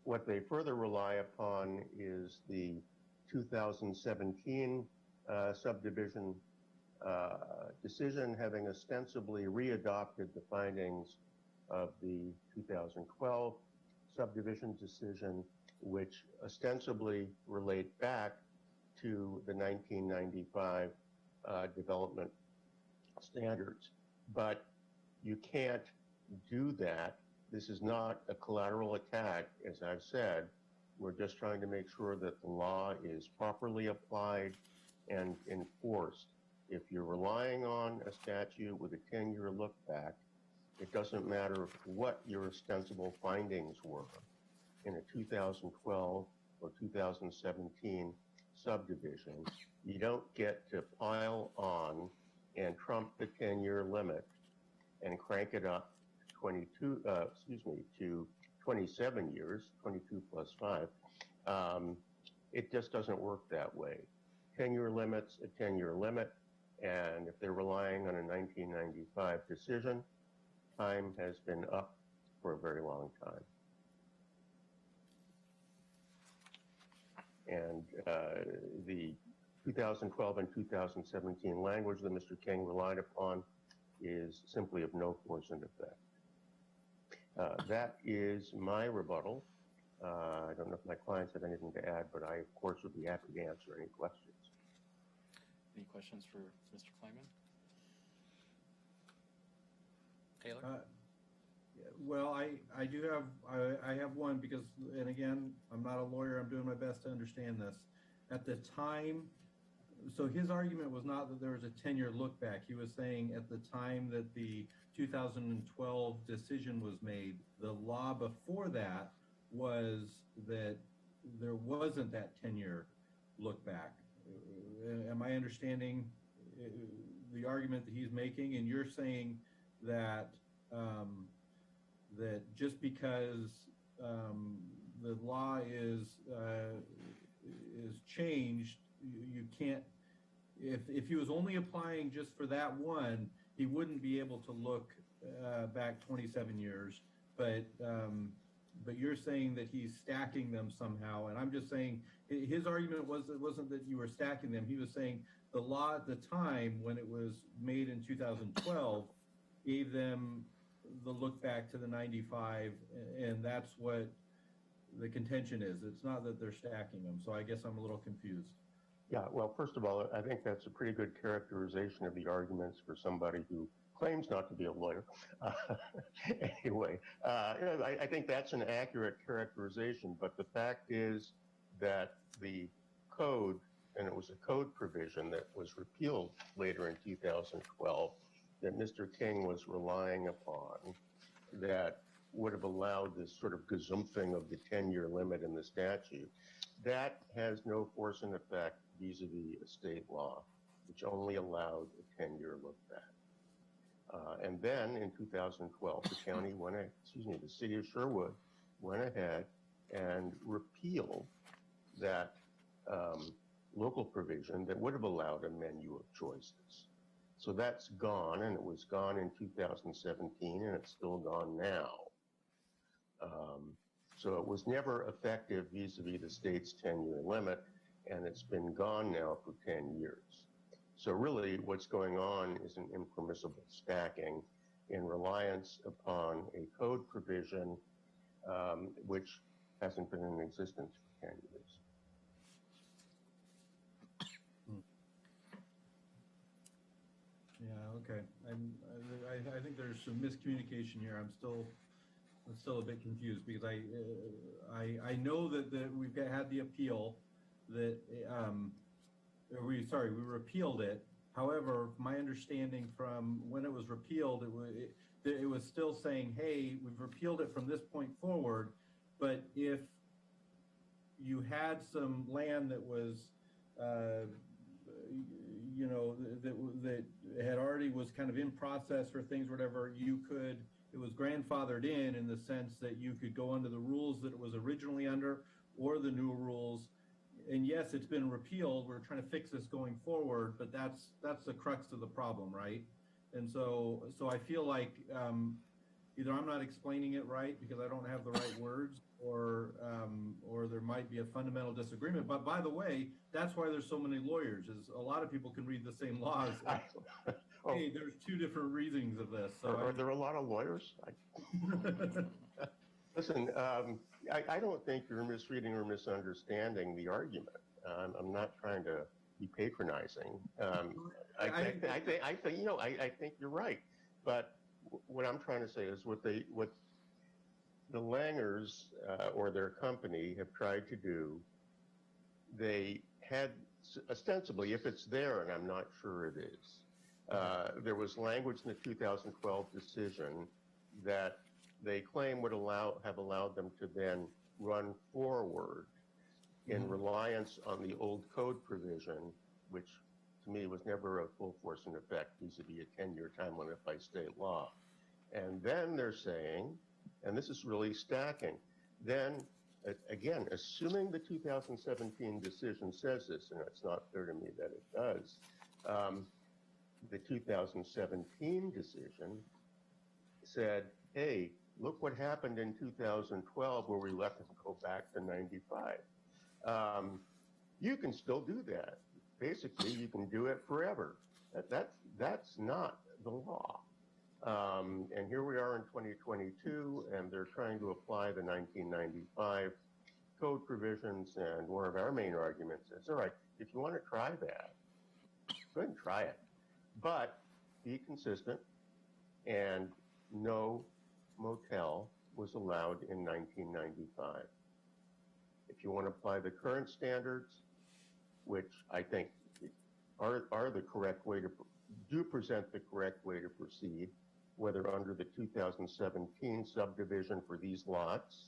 what they further rely upon is the 2017 subdivision decision, having ostensibly readopted the findings of the 2012 subdivision decision, which ostensibly relate back to the 1995 development standards. But you can't do that. This is not a collateral attack, as I've said. We're just trying to make sure that the law is properly applied and enforced. If you're relying on a statute with a 10-year look back, it doesn't matter what your ostensible findings were in a 2012 or 2017 subdivision. You don't get to pile on and trump the 10-year limit and crank it up to 27 years, 22 plus 5. It just doesn't work that way. 10-year limit's a 10-year limit, and if they're relying on a 1995 decision, time has been up for a very long time. And the 2012 and 2017 language that Mr. King relied upon is simply of no force and effect. That is my rebuttal. I don't know if my clients have anything to add, but I, of course, would be happy to answer any questions. Any questions for Mr. Kleiman? Taylor? Well, I do have, I have one because, and again, I'm not a lawyer, I'm doing my best to understand this. At the time, so his argument was not that there was a 10-year look back. He was saying at the time that the 2012 decision was made, the law before that was that there wasn't that 10-year look back. Am I understanding the argument that he's making? And you're saying that that just because the law is changed, you can't. If he was only applying just for that one, he wouldn't be able to look back 27 years. But you're saying that he's stacking them somehow, and I'm just saying his argument wasn't that you were stacking them. He was saying the law at the time when it was made in 2012 gave them the look back to the 95, and that's what the contention is. It's not that they're stacking them. So I guess I'm a little confused. Yeah, well, first of all, I think that's a pretty good characterization of the arguments for somebody who claims not to be a lawyer. Anyway, I think that's an accurate characterization, but the fact is that the code, and it was a code provision that was repealed later in 2012, that Mr. King was relying upon, that would have allowed this sort of gazumphing of the 10-year limit in the statute. That has no force and effect vis-a-vis a state law, which only allowed a 10-year look back. And then in 2012, the county the city of Sherwood went ahead and repealed that local provision that would have allowed a menu of choices. So that's gone, and it was gone in 2017, and it's still gone now. So it was never effective vis-a-vis the state's 10-year limit, and it's been gone now for 10 years. So really what's going on is an impermissible stacking in reliance upon a code provision which hasn't been in existence for 10 years. Yeah, okay. I think there's some miscommunication here. I'm still a bit confused because I know that we've had the appeal that we repealed it, However, my understanding from when it was repealed, it was still saying, hey, we've repealed it from this point forward, but if you had some land that was, you know, that had already was kind of in process for things, whatever, it was grandfathered in the sense that you could go under the rules that it was originally under or the new rules. And yes, it's been repealed. We're trying to fix this going forward, but that's the crux of the problem, right? And so I feel like either I'm not explaining it right because I don't have the right words, or there might be a fundamental disagreement. But by the way, that's why there's so many lawyers. Is a lot of people can read the same laws. Hey, there's two different reasonings of this. So are there a lot of lawyers? Listen, I don't think you're misreading or misunderstanding the argument. I'm not trying to be patronizing. I think you know, I think you're right. But what I'm trying to say is what the Langers or their company have tried to do, they had ostensibly, if it's there, and I'm not sure it is, there was language in the 2012 decision that they claim would have allowed them to then run forward in reliance on the old code provision, which to me was never a full force and effect vis-a-vis a 10-year time limit by state law. And then they're saying, and this is really stacking, then again, assuming the 2017 decision says this, and it's not clear to me that it does, the 2017 decision said, hey, look what happened in 2012 where we let them go back to 95. You can still do that. Basically, you can do it forever. That's not the law. And here we are in 2022, and they're trying to apply the 1995 code provisions, and one of our main arguments is, all right, if you want to try that, go ahead and try it. But be consistent, and no motel was allowed in 1995. If you want to apply the current standards, which I think are the correct way to, do present the correct way to proceed, whether under the 2017 subdivision for these lots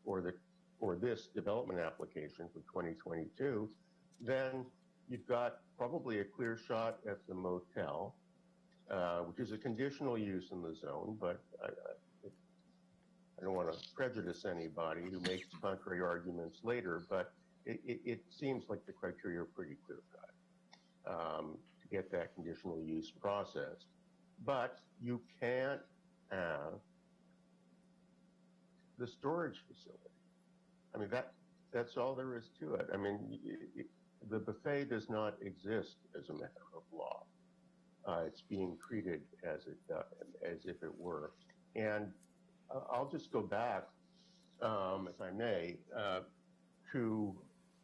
or this development application for 2022, then you've got probably a clear shot at the motel, which is a conditional use in the zone, but I don't want to prejudice anybody who makes contrary arguments later, but it seems like the criteria are pretty clear-cut to get that conditional use process. But you can't have the storage facility. I mean, that's all there is to it. I mean, the buffet does not exist as a matter of law. It's being treated as if it were. And I'll just go back, if I may, to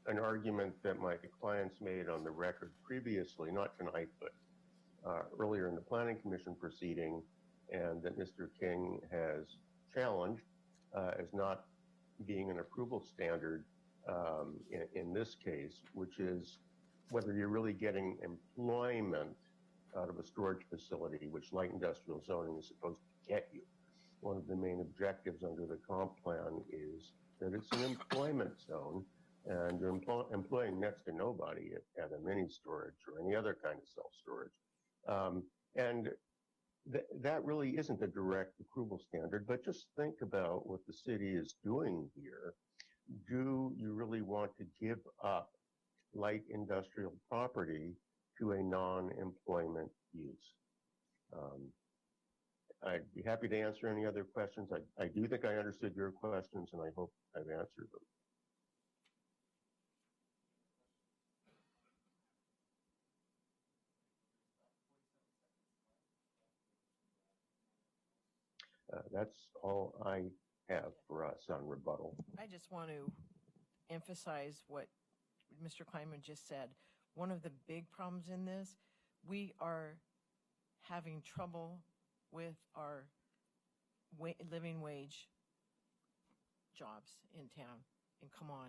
an argument that my clients made on the record previously, not tonight, but earlier in the Planning Commission proceeding, and that Mr. King has challenged as not being an approval standard in this case, which is whether you're really getting employment out of a storage facility, which light industrial zoning is supposed to get you. One of the main objectives under the comp plan is that it's an employment zone, and you're employing next to nobody at a mini storage or any other kind of self-storage. And that really isn't a direct approval standard, but just think about what the city is doing here. Do you really want to give up light industrial property to a non-employment use? I'd be happy to answer any other questions. I do think I understood your questions, and I hope I've answered them. That's all I have for us on rebuttal. I just want to emphasize what Mr. Kleinman just said. One of the big problems in this, we are having trouble with our living wage jobs in town. And come on,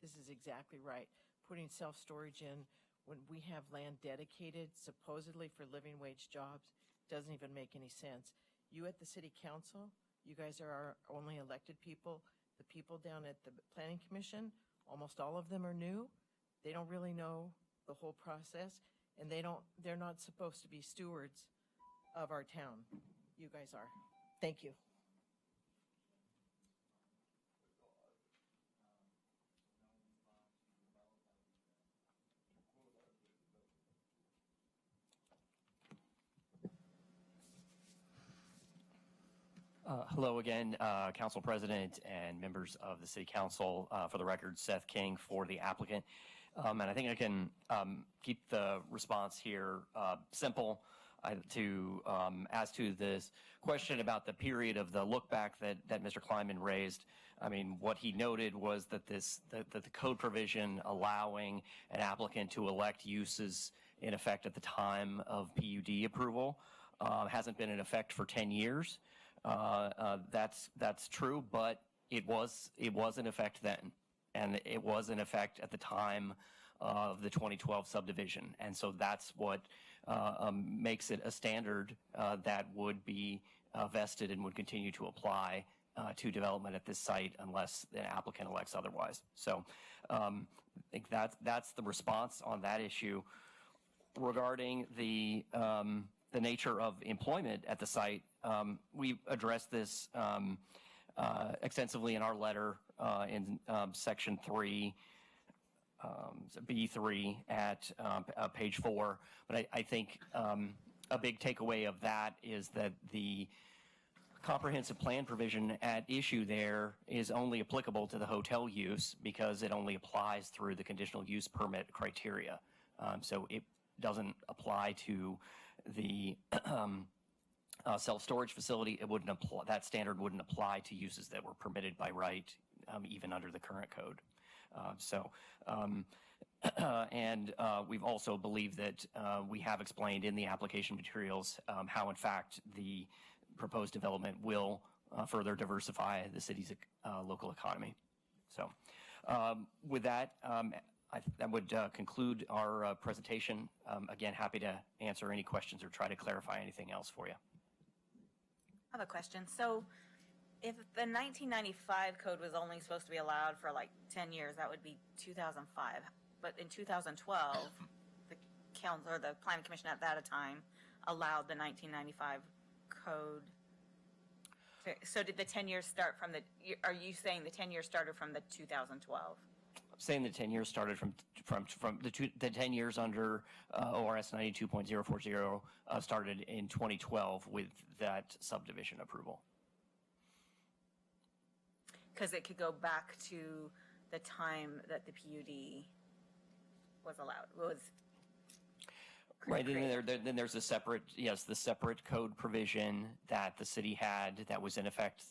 this is exactly right. Putting self-storage in when we have land dedicated supposedly for living wage jobs, doesn't even make any sense. You at the city council, you guys are our only elected people. The people down at the planning commission, almost all of them are new. They don't really know the whole process, and they're not supposed to be stewards of our town. You guys are. Thank you. Hello again, Council President and members of the City Council. For the record, Seth King for the applicant. And I think I can keep the response here simple as to this question about the period of the look back that Mr. Kleinman raised. I mean, what he noted was that that the code provision allowing an applicant to elect uses in effect at the time of PUD approval hasn't been in effect for 10 years. That's true, but it was in effect then, and it was in effect at the time of the 2012 subdivision, and so that's what makes it a standard that would be vested and would continue to apply to development at this site unless an applicant elects otherwise. So I think that's the response on that issue. Regarding the nature of employment at the site, we addressed this extensively in our letter in section 3, B3 at page 4. But I think a big takeaway of that is that the comprehensive plan provision at issue there is only applicable to the hotel use because it only applies through the conditional use permit criteria. So it doesn't apply to the self-storage facility. It wouldn't apply, that standard wouldn't apply to uses that were permitted by right, even under the current code. And we've also believed that we have explained in the application materials how, in fact, the proposed development will further diversify the city's local economy. So with that, that would conclude our presentation. Again, happy to answer any questions or try to clarify anything else for you. I have a question. So if the 1995 code was only supposed to be allowed for like 10 years, that would be 2005. But in 2012, the council or the planning commission at that time allowed the 1995 code. So did the 10 years start from are you saying the 10 years started from the 2012? I'm saying the 10 years started from the 10 years under ORS 92.040 started in 2012 with that subdivision approval. Because it could go back to the time that the PUD was allowed, Right, and then there's a separate, the separate code provision that the city had that was in effect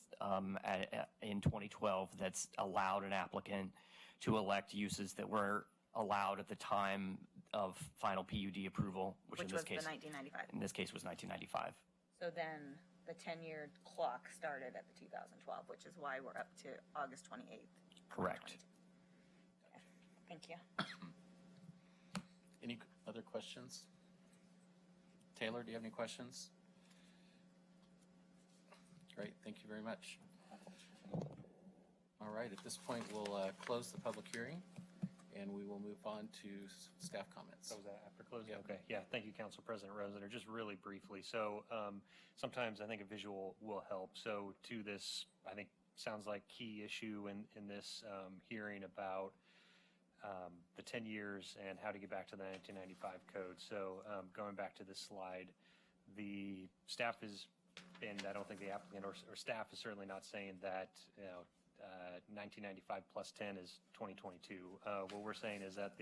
in 2012 that's allowed an applicant to elect uses that were allowed at the time of final PUD approval, which in this was case, the 1995. In this case was 1995. So then the 10-year clock started at the 2012, which is why we're up to August 28th. Correct. Okay. Thank you. Any other questions? Taylor, do you have any questions? Great, thank you very much. All right, at this point, we'll close the public hearing, and we will move on to staff comments. So was that after closing? Yeah. Okay, yeah, thank you, Council President Rosener. Just really briefly, so sometimes I think a visual will help. So to this, I think, sounds like key issue in this hearing about the 10 years and how to get back to the 1995 code. So going back to this slide, the staff is, and I don't think the applicant or staff is certainly not saying that, 1995 plus 10 is 2022. What we're saying is that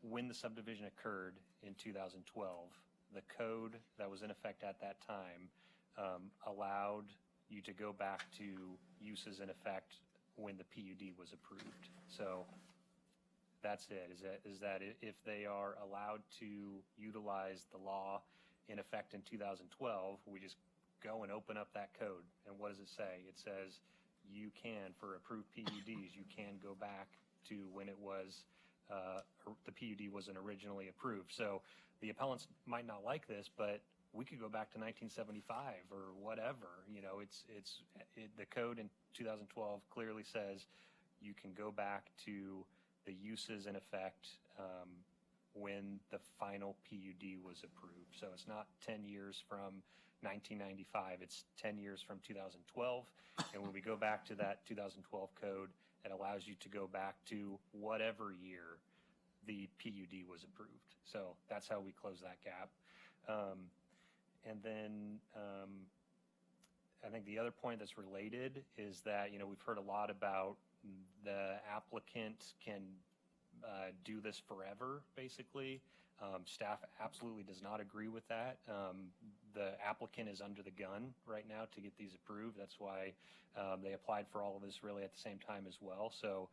when the subdivision occurred in 2012, the code that was in effect at that time allowed you to go back to uses in effect when the PUD was approved. So that's it, is that if they are allowed to utilize the law in effect in 2012, we just go and open up that code. And what does it say? It says you can, for approved PUDs, you can go back to when it was the PUD wasn't originally approved. So the appellants might not like this, but we could go back to 1975 or whatever. You know, the code in 2012 clearly says you can go back to the uses in effect when the final PUD was approved. So it's not 10 years from 1995, it's 10 years from 2012. And when we go back to that 2012 code, it allows you to go back to whatever year the PUD was approved. So that's how we close that gap. And then I think the other point that's related is that, you know, we've heard a lot about the applicant can do this forever, basically. Staff absolutely does not agree with that. The applicant is under the gun right now to get these approved. That's why they applied for all of this really at the same time as well. So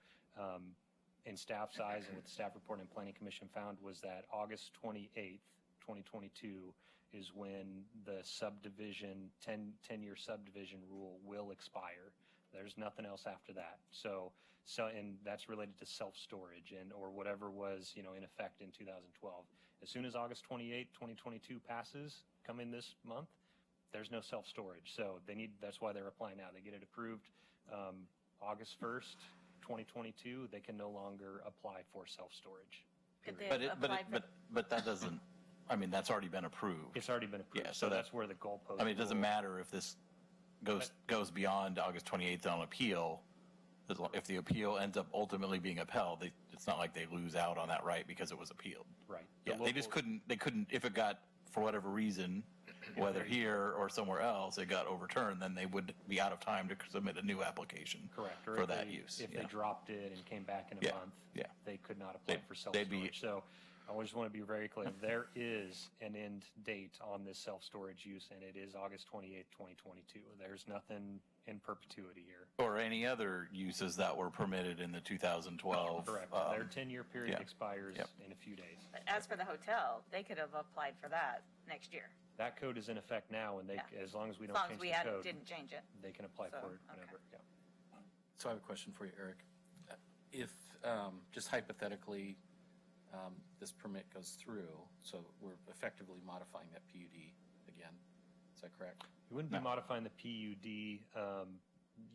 in staff's eyes and what the staff report and planning commission found was that August 28th, 2022 is when the subdivision, 10-year subdivision rule will expire. There's nothing else after that. So and that's related to self-storage or whatever was, you know, in effect in 2012. As soon as August 28th, 2022 passes, coming this month, there's no self-storage. So that's why they're applying now. They get it approved August 1st, 2022, they can no longer apply for self-storage. But that doesn't, I mean, that's already been approved. It's already been approved. Yeah, so that's where the goalpost. I mean, it doesn't matter if this goes beyond August 28th on appeal. If the appeal ends up ultimately being upheld, it's not like they lose out on that right because it was appealed. Right. Yeah, they couldn't, if it got, for whatever reason, whether here or somewhere else, it got overturned, then they would be out of time to submit a new application. Correct. Or for that use. If they dropped it and came back in a month, they could not apply for self-storage. So I just want to be very clear. There is an end date on this self-storage use, and it is August 28th, 2022. There's nothing in perpetuity here. Or any other uses that were permitted in the 2012. Correct. Their 10-year period expires in a few days. But as for the hotel, they could have applied for that next year. That code is in effect now, and as long as we don't change the code, didn't change it, they can apply for it whenever. Okay. Yeah. So I have a question for you, Eric. If, just hypothetically, this permit goes through, so we're effectively modifying that PUD again, is that correct? You wouldn't be modifying the PUD,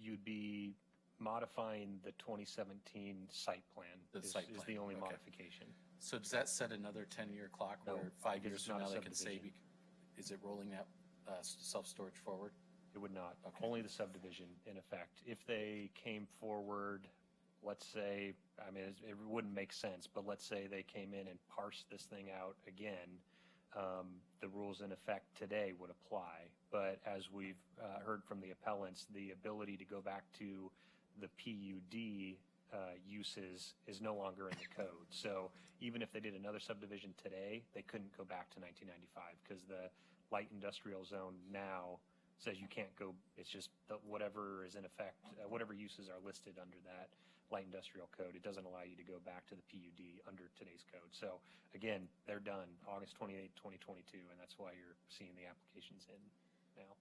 you'd be modifying the 2017 site plan. Is the only modification. So does that set another 10-year clock No, where 5 because years it's from not now a they can say, subdivision. is it rolling that self-storage forward? It would not. Okay. Only the subdivision in effect. If they came forward, let's say, I mean, it wouldn't make sense, but let's say they came in and parsed this thing out again, the rules in effect today would apply. But as we've heard from the appellants, the ability to go back to the PUD uses is no longer in the code. So even if they did another subdivision today, they couldn't go back to 1995 because the light industrial zone now says you can't go, it's just whatever is in effect, whatever uses are listed under that light industrial code, it doesn't allow you to go back to the PUD under today's code. So again, they're done August 28, 2022, and that's why you're seeing the applications in now.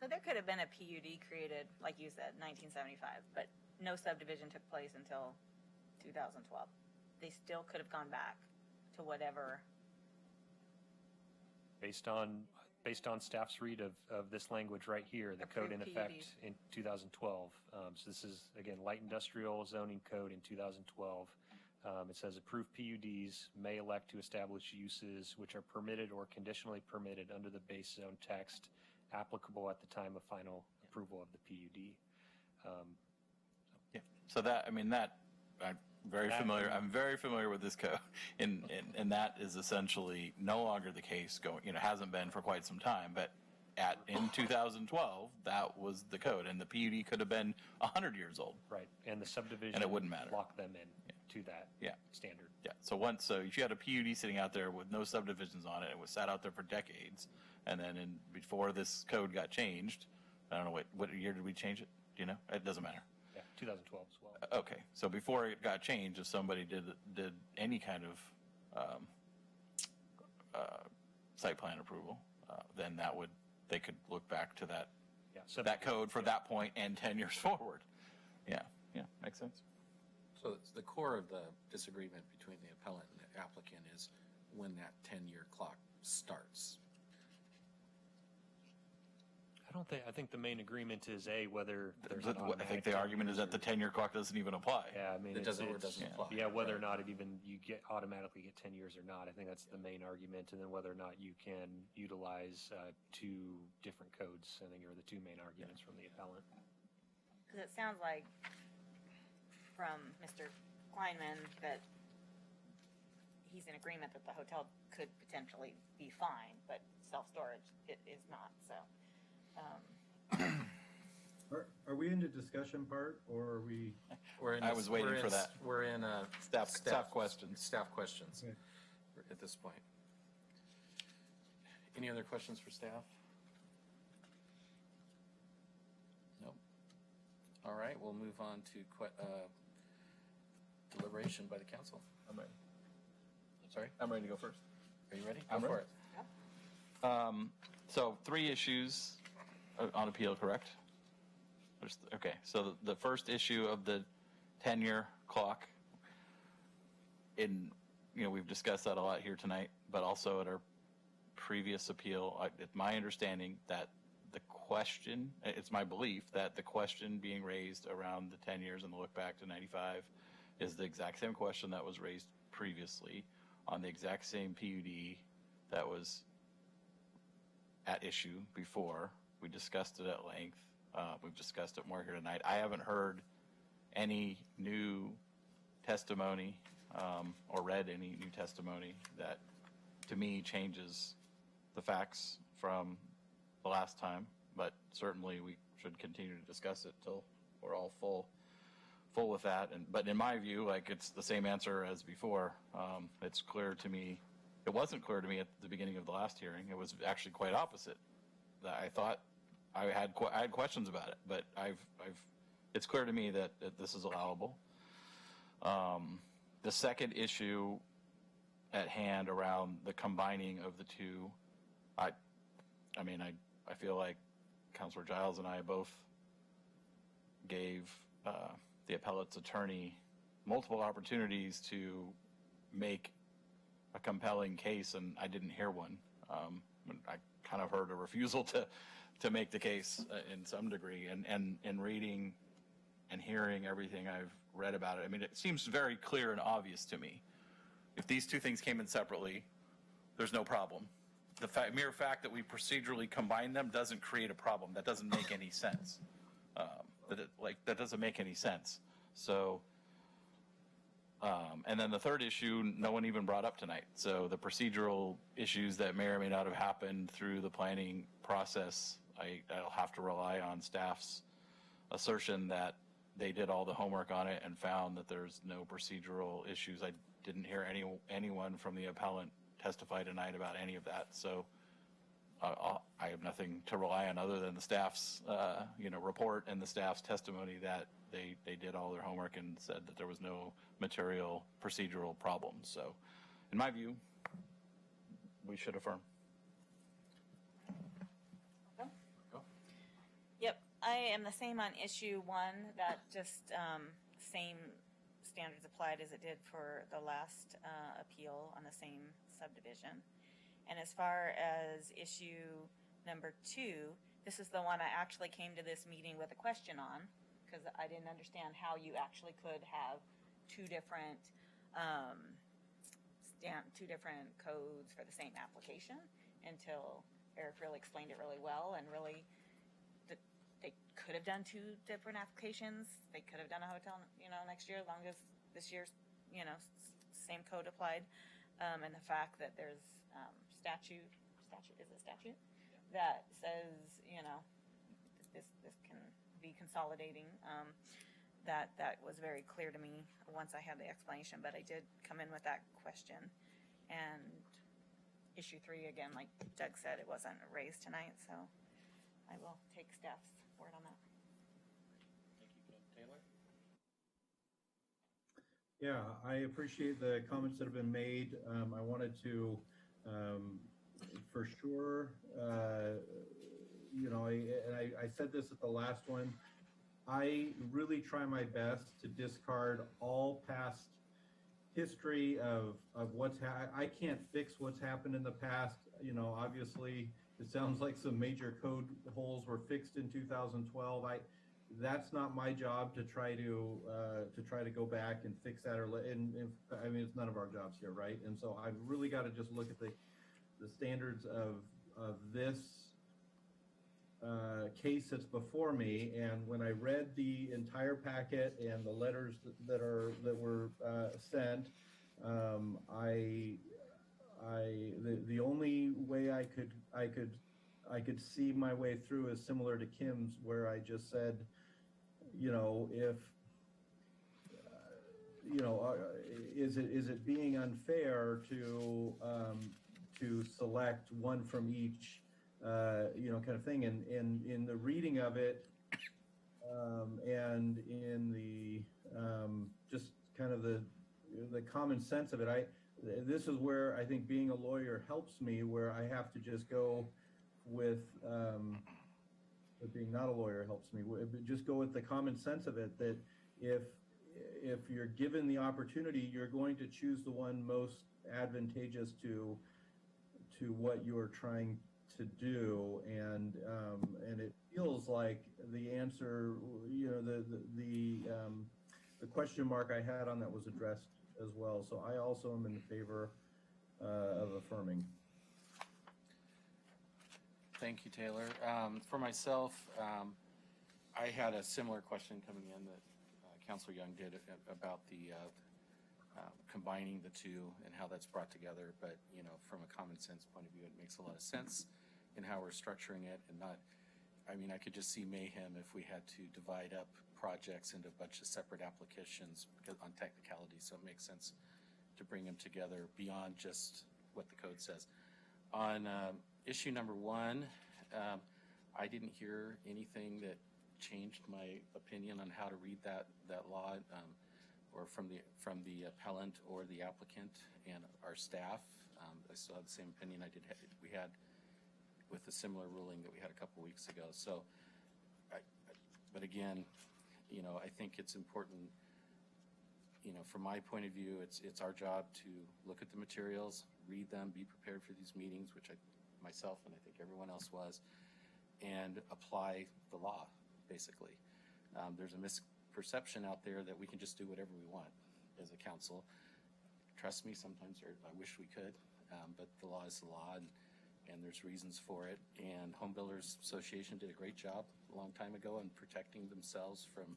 So there could have been a PUD created, like you said, 1975, but no subdivision took place until 2012. They still could have gone back to whatever. Based on staff's read of this language right here, the code in Approved effect in 2012. So this is, again, light industrial zoning code in 2012. It says approved PUDs may elect to establish uses which are permitted or conditionally permitted under the base zone text applicable at the time of final approval of the PUD. So that, I mean, that, I'm very familiar with this code, and that is essentially no longer the case hasn't been for quite some time, but in 2012, that was the code, and the PUD could have been 100 years old. Right, and the subdivision And it wouldn't matter. locked them in to that standard. Yeah, so if you had a PUD sitting out there with no subdivisions on it, it was sat out there for decades, and then before this code got changed, I don't know, what year did we change it? Do you know? It doesn't matter. Yeah, 2012 as well. Okay, so before it got changed, if somebody did any kind of site plan approval, then they could look back to that code for that point and 10 years forward. Yeah, makes sense. So it's the core of the disagreement between the appellant and the applicant is when that 10-year clock starts. I think the main agreement is whether there's an I think the argument is that the 10-year clock doesn't even apply. Yeah, I mean, It doesn't apply. Yeah, whether or not it even, you automatically get 10 years or not. I think that's the main argument. And then whether or not you can utilize two different codes, I think are the two main arguments from the appellant. Because it sounds like from Mr. Kleinman that he's in agreement that the hotel could potentially be fine, but self-storage it is not, so. Are we in the discussion part, or are we? I was waiting for that. We're in Staff questions. Staff questions Okay. at this point. Any other questions for staff? Nope. All right, we'll move on to deliberation by the council. I'm ready. I'm sorry? I'm ready to go first. Are you ready? I'm Go for ready. it. So 3 issues on appeal, correct? Okay, so the first issue of the 10-year clock, we've discussed that a lot here tonight, but also at our previous appeal, it's my understanding that it's my belief that the question being raised around the 10 years and the look back to 95 is the exact same question that was raised previously on the exact same PUD that was at issue before. We discussed it at length. We've discussed it more here tonight. I haven't heard any new testimony or read any new testimony that, to me, changes the facts from the last time. But certainly, we should continue to discuss it till we're all full with that. But in my view, it's the same answer as before. It's clear to me. It wasn't clear to me at the beginning of the last hearing. It was actually quite opposite. I thought I had questions about it, but it's clear to me that this is allowable. The second issue at hand around the combining of the two, I feel like Councilor Giles and I both gave the appellate's attorney multiple opportunities to make a compelling case, and I didn't hear one. I kind of heard a refusal to make the case in some degree, and in reading and hearing everything I've read about it, it seems very clear and obvious to me. If these two things came in separately, there's no problem. The mere fact that we procedurally combine them doesn't create a problem. That doesn't make any sense. That doesn't make any sense. So, and then the third issue, no one even brought up tonight. So the procedural issues that may or may not have happened through the planning process, I'll have to rely on staff's assertion that they did all the homework on it and found that there's no procedural issues. I didn't hear anyone from the appellant testify tonight about any of that. So I have nothing to rely on other than the staff's report and the staff's testimony that they did all their homework and said that there was no material procedural problems. So in my view, we should affirm. Go. Yep, I am the same on issue 1, that just same standards applied as it did for the last appeal on the same subdivision. And as far as issue number 2, this is the one I actually came to this meeting with a question on, because I didn't understand how you actually could have two different codes for the same application until Eric really explained it really well, and really they could have done 2 different applications. They could have done a hotel, next year, as long as this year's, same code applied. And the fact that there's statute that says, this can be consolidating. That was very clear to me once I had the explanation, but I did come in with that question. And issue 3, again, like Doug said, it wasn't raised tonight, so I will take staff's word on that. Thank you, Taylor. Yeah, I appreciate the comments that have been made. I wanted to, for sure, I said this at the last one. I really try my best to discard all past history of what's I can't fix what's happened in the past. You know, obviously, it sounds like some major code holes were fixed in 2012. That's not my job to try to go back and fix that, I mean, it's none of our jobs here, right? And so I've really got to just look at the standards of this case that's before me. And when I read the entire packet and the letters that were sent, the only way I could see my way through is similar to Kim's, where I just said, you know, if is it being unfair to select one from each, kind of thing, and in the reading of it, and in the just kind of the common sense of it, this is where I think being a lawyer helps me, where I have to just go with being not a lawyer helps me. Just go with the common sense of it, that if you're given the opportunity, you're going to choose the one most advantageous to what you're trying to do, and it feels like the answer, the question mark I had on that was addressed as well. So I also am in favor of affirming. Thank you, Taylor. For myself, I had a similar question coming in that Councilor Young did about the combining the two and how that's brought together. But, from a common sense point of view, it makes a lot of sense in how we're structuring it, and not, I could just see mayhem if we had to divide up projects into a bunch of separate applications on technicalities. So it makes sense to bring them together beyond just what the code says. On issue number 1, I didn't hear anything that changed my opinion on how to read that law, or from the appellant or the applicant and our staff. I still have the same opinion we had with the similar ruling that we had a couple weeks ago. So, but again, I think it's important, from my point of view, it's our job to look at the materials, read them, be prepared for these meetings, which myself and I think everyone else was, and apply the law, basically. There's a misperception out there that we can just do whatever we want as a council. Trust me, sometimes I wish we could, but the law is the law, and there's reasons for it. And Home Builders Association did a great job a long time ago in protecting themselves from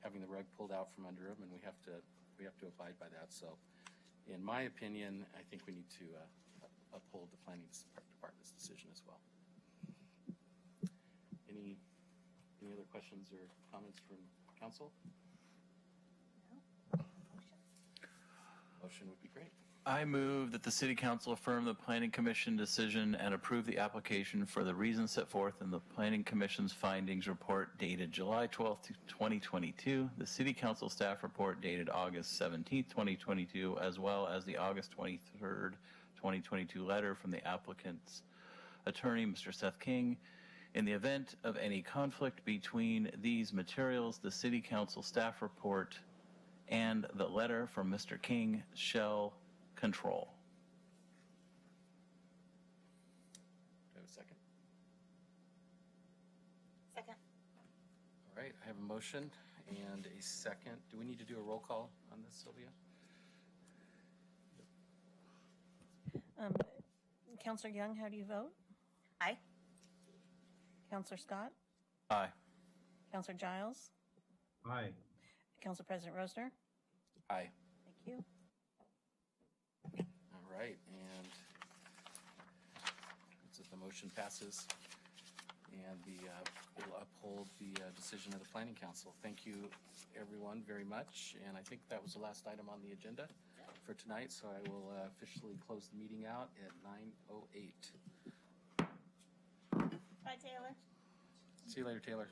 having the rug pulled out from under them, and we have to abide by that. So, in my opinion, I think we need to uphold the Planning Department's decision as well. Any other questions or comments from council? No. Motion would be great. I move that the City Council affirm the Planning Commission decision and approve the application for the reasons set forth in the Planning Commission's findings report dated July 12th, 2022, the City Council staff report dated August 17th, 2022, as well as the August 23rd, 2022 letter from the applicant's attorney, Mr. Seth King. In the event of any conflict between these materials, the City Council staff report and the letter from Mr. King shall control. Do I have a second? Second. All right, I have a motion and a second. Do we need to do a roll call on this, Sylvia? Counselor Young, how do you vote? Aye. Counselor Scott? Aye. Counselor Giles? Aye. Council President Rosner? Aye. Thank you. All right, and so the motion passes, and it'll uphold the decision of the Planning Council. Thank you, everyone, very much, and I think that was the last item on the agenda for tonight, so I will officially close the meeting out at 9:08. Bye, Taylor. See you later, Taylor.